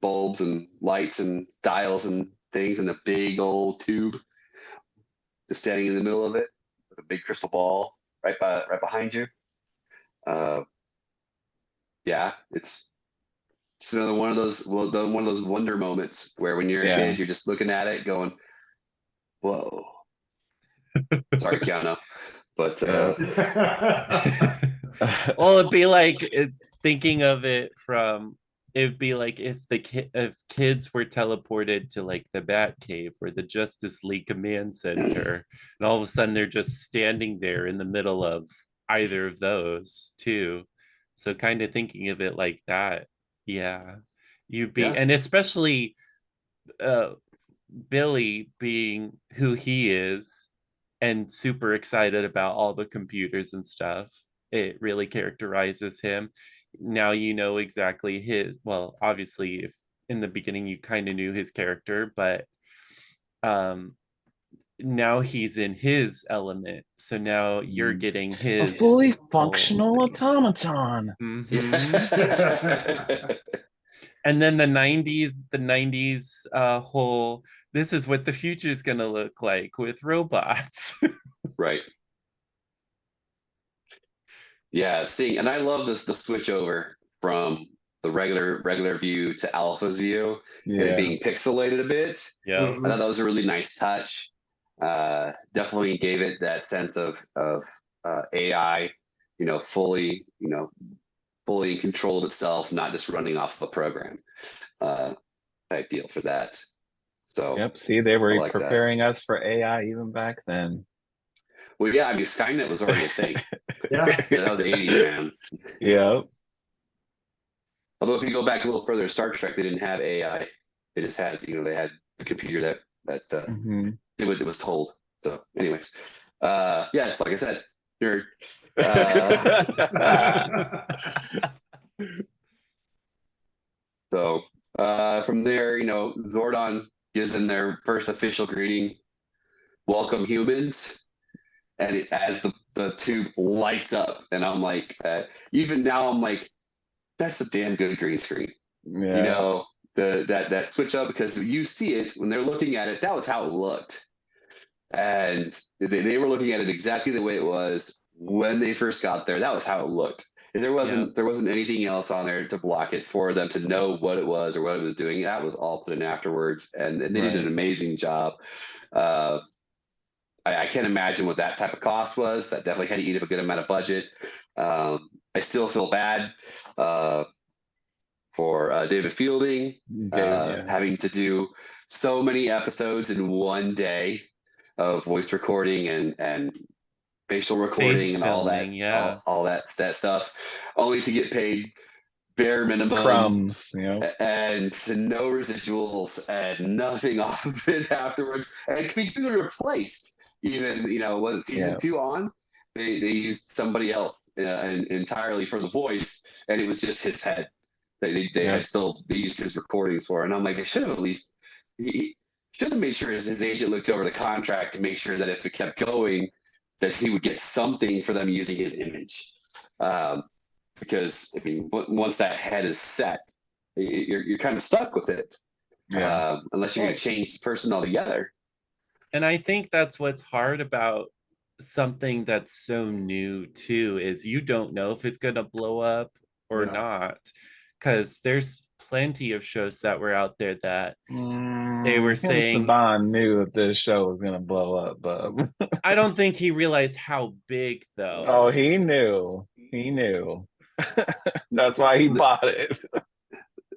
bulbs and lights and dials and things in a big old tube, just standing in the middle of it with a big crystal ball right behind you. Yeah, it's another one of those wonder moments where when you're a kid, you're just looking at it going, "Whoa." Sorry, Keanu, but Well, it'd be like thinking of it from, it'd be like if if kids were teleported to like the Bat Cave or the Justice League Command Center, and all of a sudden they're just standing there in the middle of either of those too. So kind of thinking of it like that, yeah, you'd be, and especially uh, Billy being who he is and super excited about all the computers and stuff. It really characterizes him. Now you know exactly his, well, obviously if in the beginning you kind of knew his character, but um now he's in his element. So now you're getting a his fully functional automaton. Mm-hmm. And then the 90s whole, this is what the future is going to look like with robots. Right. Yeah, seeing, and I love the switch over from the regular view to Alpha's view, and it being pixelated a bit. Yeah. I thought that was a really nice touch. Definitely gave it that sense of AI, fully in control of itself, not just running off of a program, type deal for that. So yep, see, they were like preparing us for AI even back then. Well, yeah, I mean, Skynet was already a thing. Yeah. That was the 80s, man. Yeah. Although if you go back a little further, Star Trek, they didn't have AI. They just had, they had a computer that did what it was told. So, anyways, yeah, it's like I said, nerd. So from there, Zordon gives them their first official greeting, "Welcome, humans." And as the tube lights up, and I'm like, even now I'm like, that's a damn good green screen. Yeah. That switch up, because you see it when they're looking at it, that was how it looked, and they were looking at it exactly the way it was when they first got there. That was how it looked, and there wasn't anything else on there to block it for them to know what it was or what it was doing. That was all put in afterwards, and they did an amazing job. I can't imagine what that type of cost was. That definitely had to eat up a good amount of budget. I still feel bad for David Fielding having to do so many episodes in one day of voice recording and facial recording and filming, all that stuff, only to get paid bare minimum crumbs, and no residuals and nothing off of it afterwards, and being replaced. Even was it season 2 on? They used somebody else entirely for the voice, and it was just his head. They used his recordings for, and I'm like, they should have at least he should have made sure his agent looked over the contract to make sure that if it kept going, that he would get something for them using his image. because I mean, once that head is set, you're kind of stuck with it, unless you're going to change the person altogether. And I think that's what's hard about something that's so new too, is you don't know if it's going to blow up or not, because there's plenty of shows that were out there that they were saying Saban knew if this show was gonna blow up, but I don't think he realized how big though. Oh, he knew. That's why he bought it.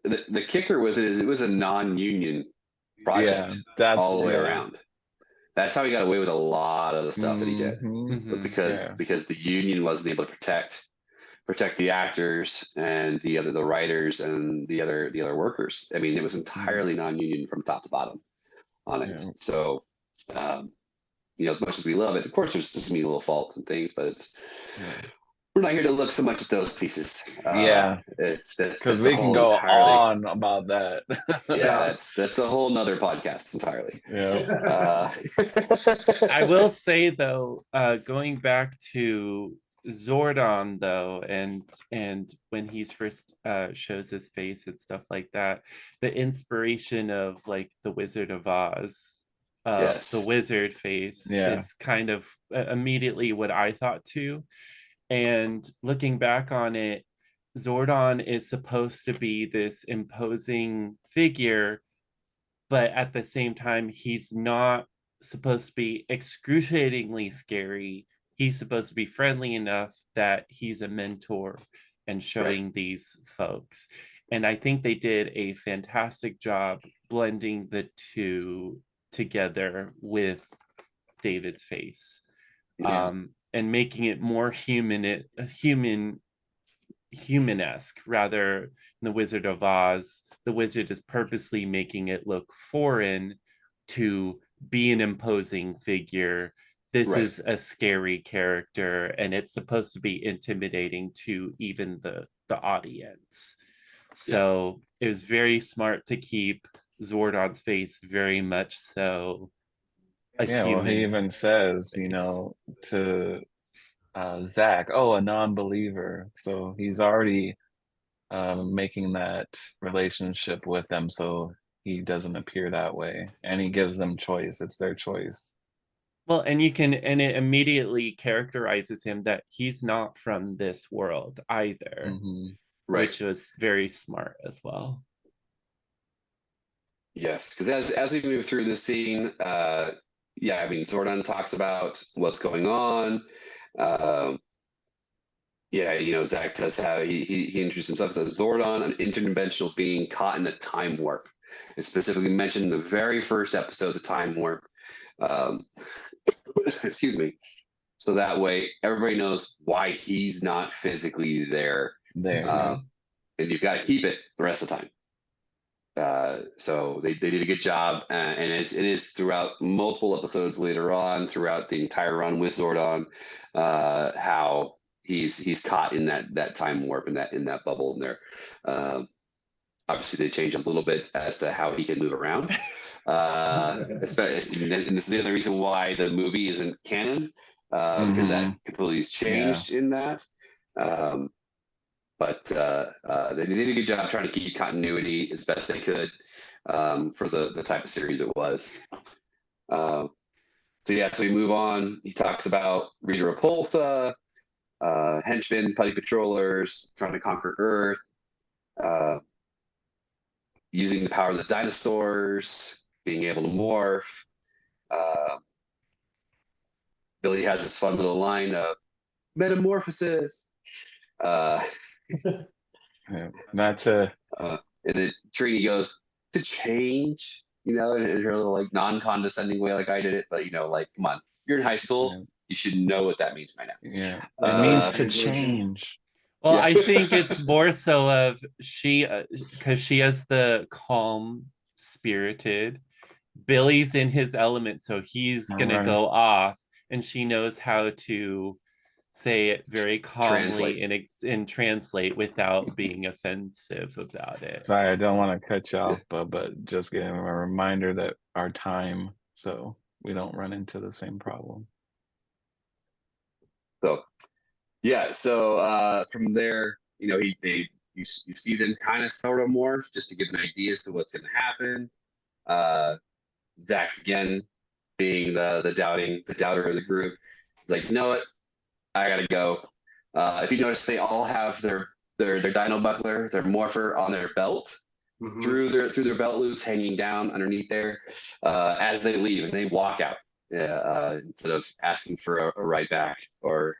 The kicker with it is it was a non-union project all the way around. That's how he got away with a lot of the stuff that he did. Was because the union wasn't able to protect the actors and the writers and the other workers. I mean, it was entirely non-union from top to bottom on it. So, as much as we love it, of course, there's just little faults and things, but we're not here to look so much at those pieces. It's because we can go on about that. That's a whole nother podcast entirely. I will say though, going back to Zordon though, and when he's first shows his face and stuff like that, the inspiration of like the Wizard of Oz, the wizard face is kind of immediately what I thought too. And looking back on it, Zordon is supposed to be this imposing figure, but at the same time, he's not supposed to be excruciatingly scary. He's supposed to be friendly enough that he's a mentor and showing these folks. And I think they did a fantastic job blending the two together with David's face, and making it more human-esque rather than the Wizard of Oz. The wizard is purposely making it look foreign to be an imposing figure. This is a scary character, and it's supposed to be intimidating to even the audience. So it was very smart to keep Zordon's face very much so a human. Well, he even says, to Zach, a non-believer. So he's already making that relationship with them so he doesn't appear that way. And he gives them choice. It's their choice. Well, and it immediately characterizes him that he's not from this world either, which was very smart as well. Yes, because as we move through this scene, Zordon talks about what's going on. Zach does have he introduced himself as Zordon, an interdimensional being caught in a time warp. It's specifically mentioned in the very first episode, the time warp. Excuse me. So that way, everybody knows why he's not physically there. And you've got to keep it the rest of the time. So they did a good job, and it is throughout multiple episodes later on, throughout the entire run with Zordon, how he's caught in that time warp, in that bubble in there. Obviously, they change a little bit as to how he can move around. And this is the other reason why the movie isn't canon, because that completely has changed in that. But they did a good job trying to keep continuity as best they could for the type of series it was. So we move on. He talks about Rita Repulsa, henchmen, putty patrollers, trying to conquer Earth, using the power of the dinosaurs, being able to morph. Billy has this fun little line of metamorphosis. That's a and then Trini goes to change, in her little like non-condescending way, like I did it, but come on, you're in high school, you should know what that means by now. It means to change. Well, I think it's more so of because she has the calm spirited. Billy's in his element, so he's gonna go off, and she knows how to say it very calmly and translate without being offensive about it. Sorry, I don't want to cut you off, but just giving a reminder that our time, so we don't run into the same problem. So from there, you see them kind of sort of morph just to give an idea as to what's going to happen. Zach again being the doubter of the group. He's like, you know what? I gotta go. If you notice, they all have their dino buckler, their morpher on their belt, through their belt loops hanging down underneath there, as they leave, and they walk out instead of asking for a ride back or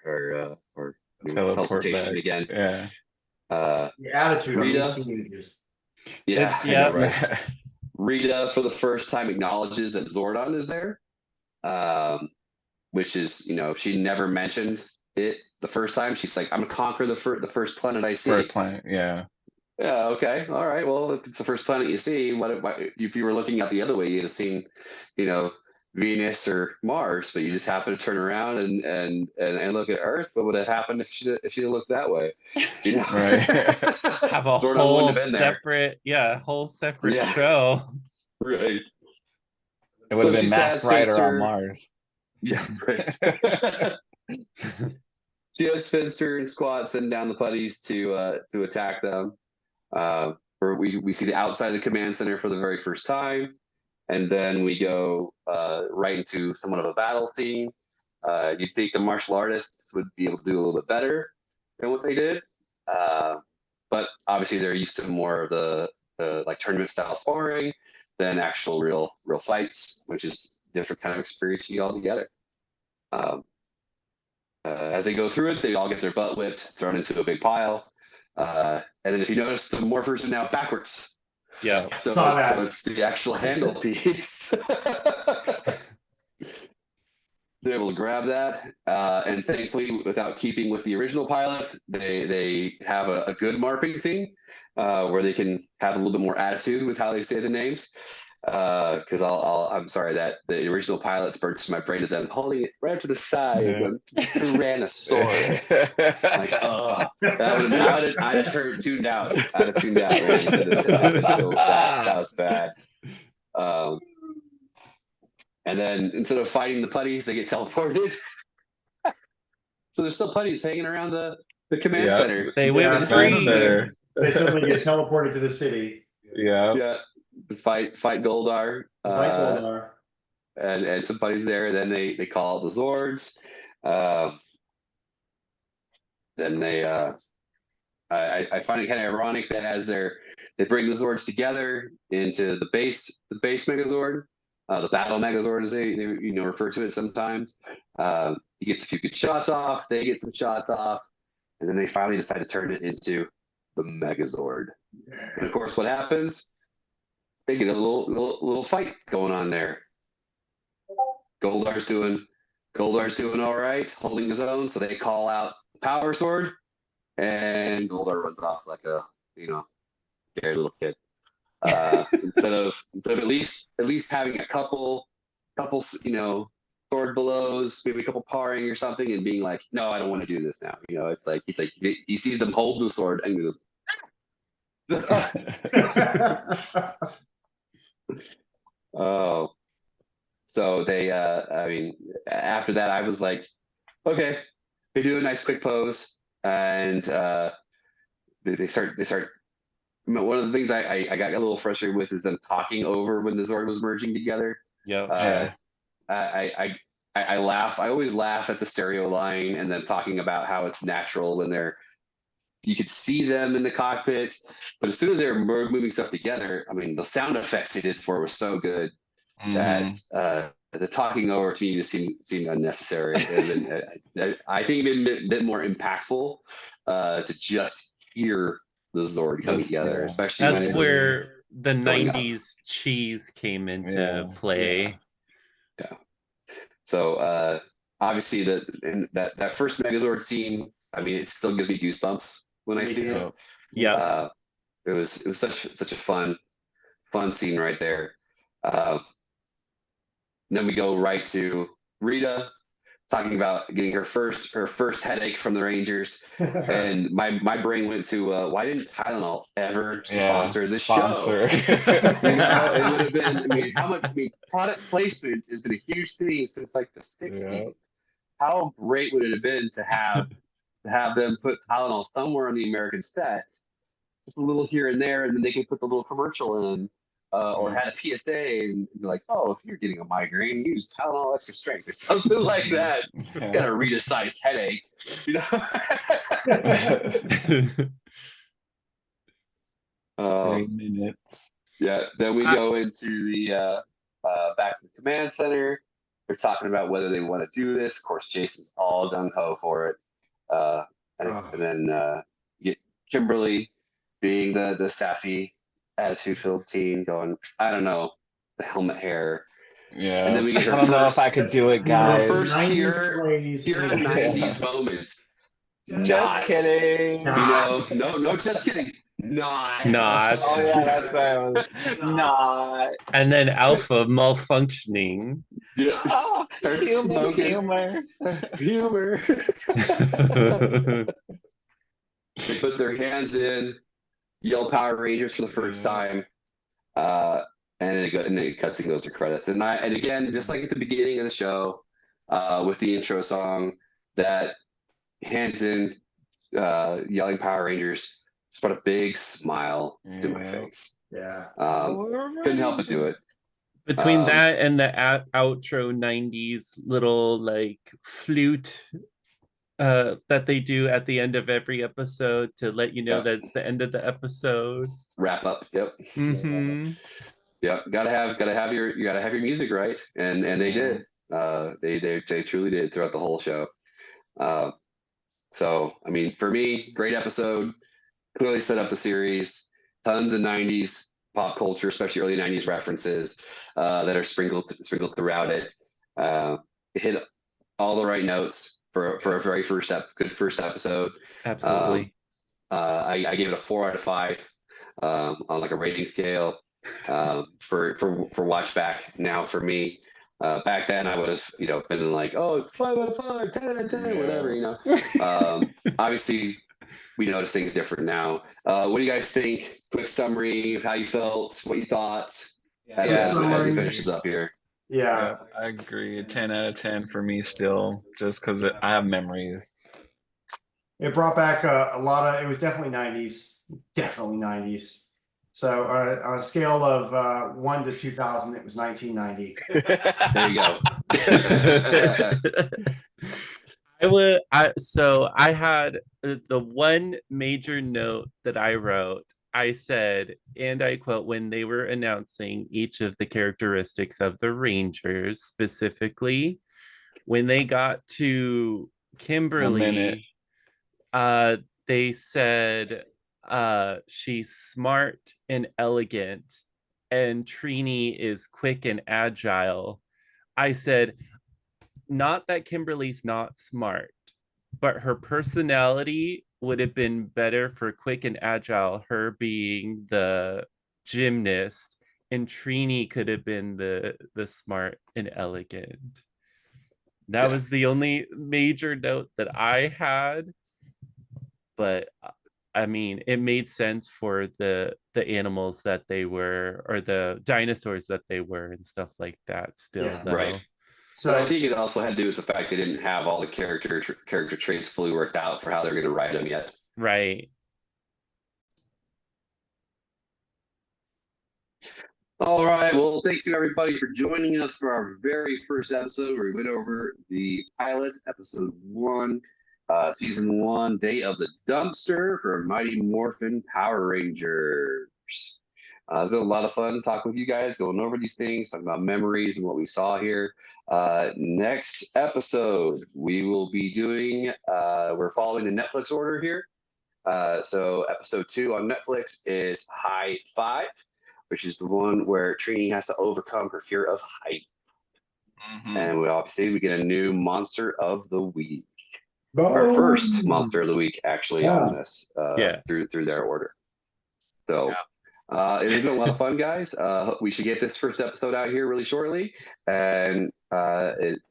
teleportation back. again. Yeah. The attitude Rita, of these teenagers. Yeah, I Yeah. know, right? Rita, for the first time, acknowledges that Zordon is there, which is, she never mentioned it the first time. She's like, I'm gonna conquer the first planet I see. First planet, yeah. Yeah, okay, all right. Well, if it's the first planet you see, what if you were looking out the other way, you'd have seen, Venus or Mars, but you just happen to turn around and look at Earth. What would have happened if she'd looked that way? Right. Have a Zordon whole wouldn't have been there. separate show. Right. It would have But been she Masked says Rider Finster- on Mars. Yeah, right. She has Finster and Squat sending down the putties to attack them. We see the outside of the command center for the very first time, and then we go right into somewhat of a battle scene. You'd think the martial artists would be able to do a little bit better than what they did, but obviously they're used to more of the like tournament style sparring than actual real fights, which is a different kind of experience altogether. As they go through it, they all get their butt whipped, thrown into a big pile. And then if you notice, the morphers are now backwards. Yeah. So it's the actual handle piece. They're able to grab that. And thankfully, without keeping with the original pilot, they have a good marping thing where they can have a little bit more attitude with how they say the names. Because I'm sorry that the original pilots burnt to my brain of them holding it right up to the side, going, Tyrannosaurus. Like, oh, I'd have tuned out. I'd have tuned out. Right? So that was bad. And then instead of fighting the putties, they get teleported. So there's still putties hanging around the command center. They went free. They suddenly get teleported to the city. Yeah. Fight Goldar. Fight Goldar. And somebody's there. Then they call out the Zords. Then they I find it kind of ironic that as they bring the Zords together into the base Megazord, the battle Megazord as they refer to it sometimes. He gets a few good shots off. They get some shots off, and then they finally decide to turn it into the Megazord. And of course, what happens? They get a little fight going on there. Goldar's doing all right, holding his own. So they call out Power Sword, and Goldar runs off like a scared little kid. Instead of at least having a couple sword blows, maybe a couple parring or something, and being like, no, I don't want to do this now. It's like he sees them hold the sword and he goes. Oh, so they after that I was like, okay, they do a nice quick pose, and they start. One of the things I got a little frustrated with is them talking over when the Zord was merging together. Yeah. I laugh. I always laugh at the stereo line and them talking about how it's natural when you could see them in the cockpit, but as soon as they were moving stuff together, I mean, the sound effects they did for it was so good that the talking over to me just seemed unnecessary. And I think it'd been a bit more impactful to just hear the Zord coming together, especially that's where the 90s up. cheese came into play. Yeah. So obviously that first Megazord scene, I mean, it still gives me goosebumps when I see it. Yeah. It was such a fun scene right there. Then we go right to Rita talking about getting her first headache from the Rangers, and my brain went to why didn't Tylenol ever sponsor this show? It would have been. How much? Product placement has been a huge thing since like the 60s. How great would it have been to to have them put Tylenol somewhere on the American set, just a little here and there, and then they can put the little commercial in, or had a PSA and be like, oh, if you're getting a migraine, use Tylenol extra strength or something like that. Yeah. Got a Rita-sized headache, you know. 3 minutes. Yeah. Then we go into the back to the command center. They're talking about whether they want to do this. Of course, Jason's all gung ho for it, and then Kimberly, being the sassy, attitude-filled teen, going, I don't know, the helmet hair. Yeah. And then we get her I don't know if first- I could do it, Her guys. first 90s phrase. pure 90s moment. Just Not. kidding. Not. No, just kidding. Not. Oh yeah, that's right. I was not. And then Alpha malfunctioning. Yeah. Start smoking. Humor. They put their hands in, yell Power Rangers for the first time, and then it cuts and goes to credits. And again, just like at the beginning of the show, with the intro song, that hands in, yelling Power Rangers, just brought a big smile to my face. Yeah. Couldn't help but do it. Between that and the outro 90s little like flute that they do at the end of every episode to let you know that it's the end of the episode. Wrap up. Yep. Mm-hmm. Yep. Gotta have your music right, and they did. They truly did throughout the whole show. So I mean, for me, great episode. Clearly set up the series. Tons of 90s pop culture, especially early 90s references that are sprinkled throughout it. It hit all the right notes for a very first episode. Absolutely. I gave it a 4 out of 5 on like a rating scale for watch back now for me. Back then I would have been like, oh, it's 5 out of 5, 10 out of 10, whatever, obviously we notice things different now. What do you guys think? Quick summary of how you felt, what you thought as he finishes up here. Yeah, I agree. 10 out of 10 for me still, just because I have memories. it brought back a lot of. It was definitely 90s. So on a scale of 1 to 2000, it was 1990. There you go. I had the one major note that I wrote. I said, and I quote, when they were announcing each of the characteristics of the Rangers, specifically when they got to Kimberly, they said she's smart and elegant, and Trini is quick and agile. I said, not that Kimberly's not smart, but her personality would have been better for quick and agile, her being the gymnast, and Trini could have been the smart and elegant. That was the only major note that I had, but I mean, it made sense for the animals that they were, or the dinosaurs that they were, and stuff like that. Still, though. Right. So I think it also had to do with the fact they didn't have all the character traits fully worked out for how they're going to write them yet. Right. All right. Well, thank you everybody for joining us for our very first episode where we went over the pilot, episode 1, season 1, Day of the Dumpster for Mighty Morphin Power Rangers. It's been a lot of fun talking with you guys, going over these things, talking about memories and what we saw here. Next episode, we will be doing, we're following the Netflix order here. So episode 2 on Netflix is High Five, which is the one where Trini has to overcome her fear of height. Mm-hmm. And we get a new monster of the week. Our first monster of the week actually on this through their order. So it has been a lot of fun, guys. We should get this first episode out here really shortly, and it's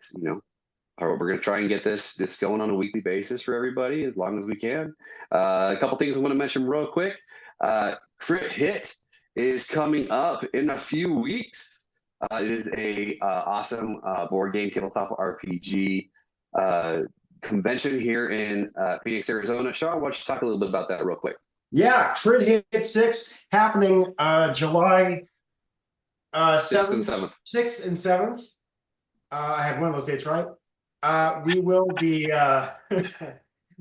we're going to try and get this going on a weekly basis for everybody as long as we can. A couple things I want to mention real quick. Crit Hit is coming up in a few weeks. It is a awesome board game tabletop RPG convention here in Phoenix, Arizona. Sean, why don't you talk a little bit about that real quick? Yeah, Crit Hit 6 happening July 6th and 7th, 7th. 6th and 7th. I have one of those dates right. We will be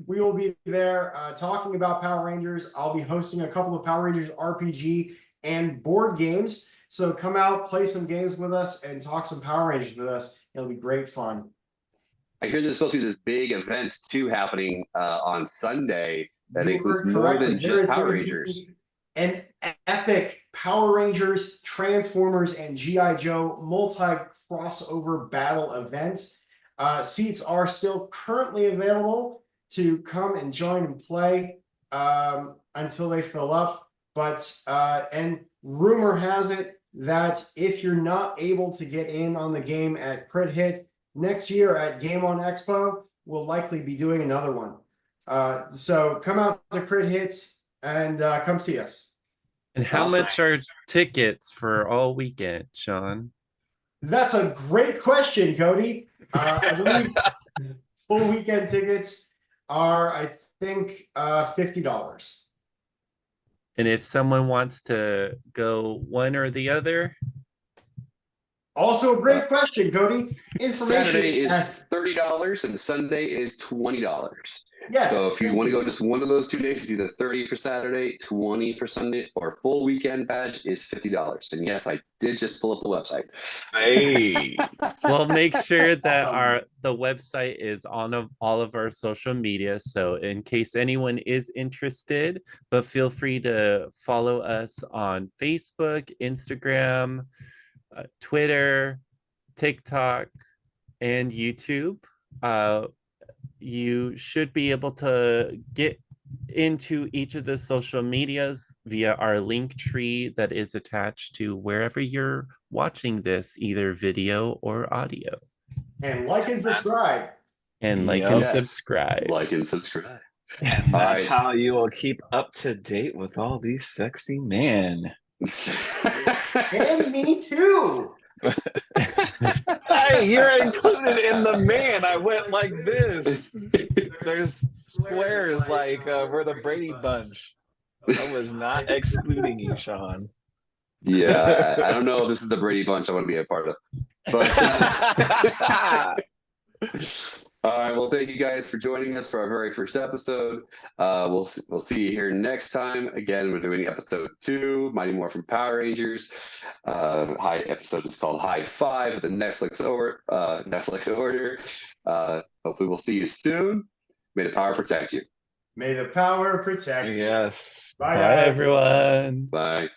we will be there talking about Power Rangers. I'll be hosting a couple of Power Rangers RPG and board games. So come out, play some games with us, and talk some Power Rangers with us. It'll be great fun. I hear there's supposed to be this big event too happening on Sunday that You includes heard more correctly. than There just is Power going to be Rangers. an epic Power Rangers, Transformers, and G.I. Joe multi-crossover battle event. Seats are still currently available to come and join and play until they fill up. But and rumor has it that if you're not able to get in on the game at Crit Hit, next year at Game On Expo, we'll likely be doing another one. So come out to Crit Hits and come see us. And how much are tickets for all weekend, Sean? That's a great question, Cody. I believe full weekend tickets are, I think, $50. And if someone wants to go one or the other, also a great question, Cody. Saturday is $30 and Sunday is $20. Yes. So if you want to go just one of those 2 days, it's either $30 for Saturday, $20 for Sunday, or full weekend badge is $50. And yes, I did just pull up the website. Hey. we'll make sure that Awesome. the website is on all of our social media. So in case anyone is interested, but feel free to follow us on Facebook, Instagram, Twitter, TikTok, and YouTube. You should be able to get into each of the social medias via our link tree that is attached to wherever you're watching this, either video or audio. And like and subscribe. And like and subscribe. Like and subscribe. And that's how you will keep up to date with all these sexy men. And me too. Hey, you're included in the man. I went like this. There's squares like we're the Brady Bunch. I was not excluding you, Sean. Yeah, I don't know if this is the Brady Bunch I want to be a part of. But all right, well, thank you guys for joining us for our very first episode. We'll see you here next time. Again, we're doing episode 2, Mighty Morphin Power Rangers. Episode is called High Five, the Netflix order. Hopefully, we'll see you soon. May the power protect you. May the power protect you. Yes. Bye, Bye guys. everyone. Bye.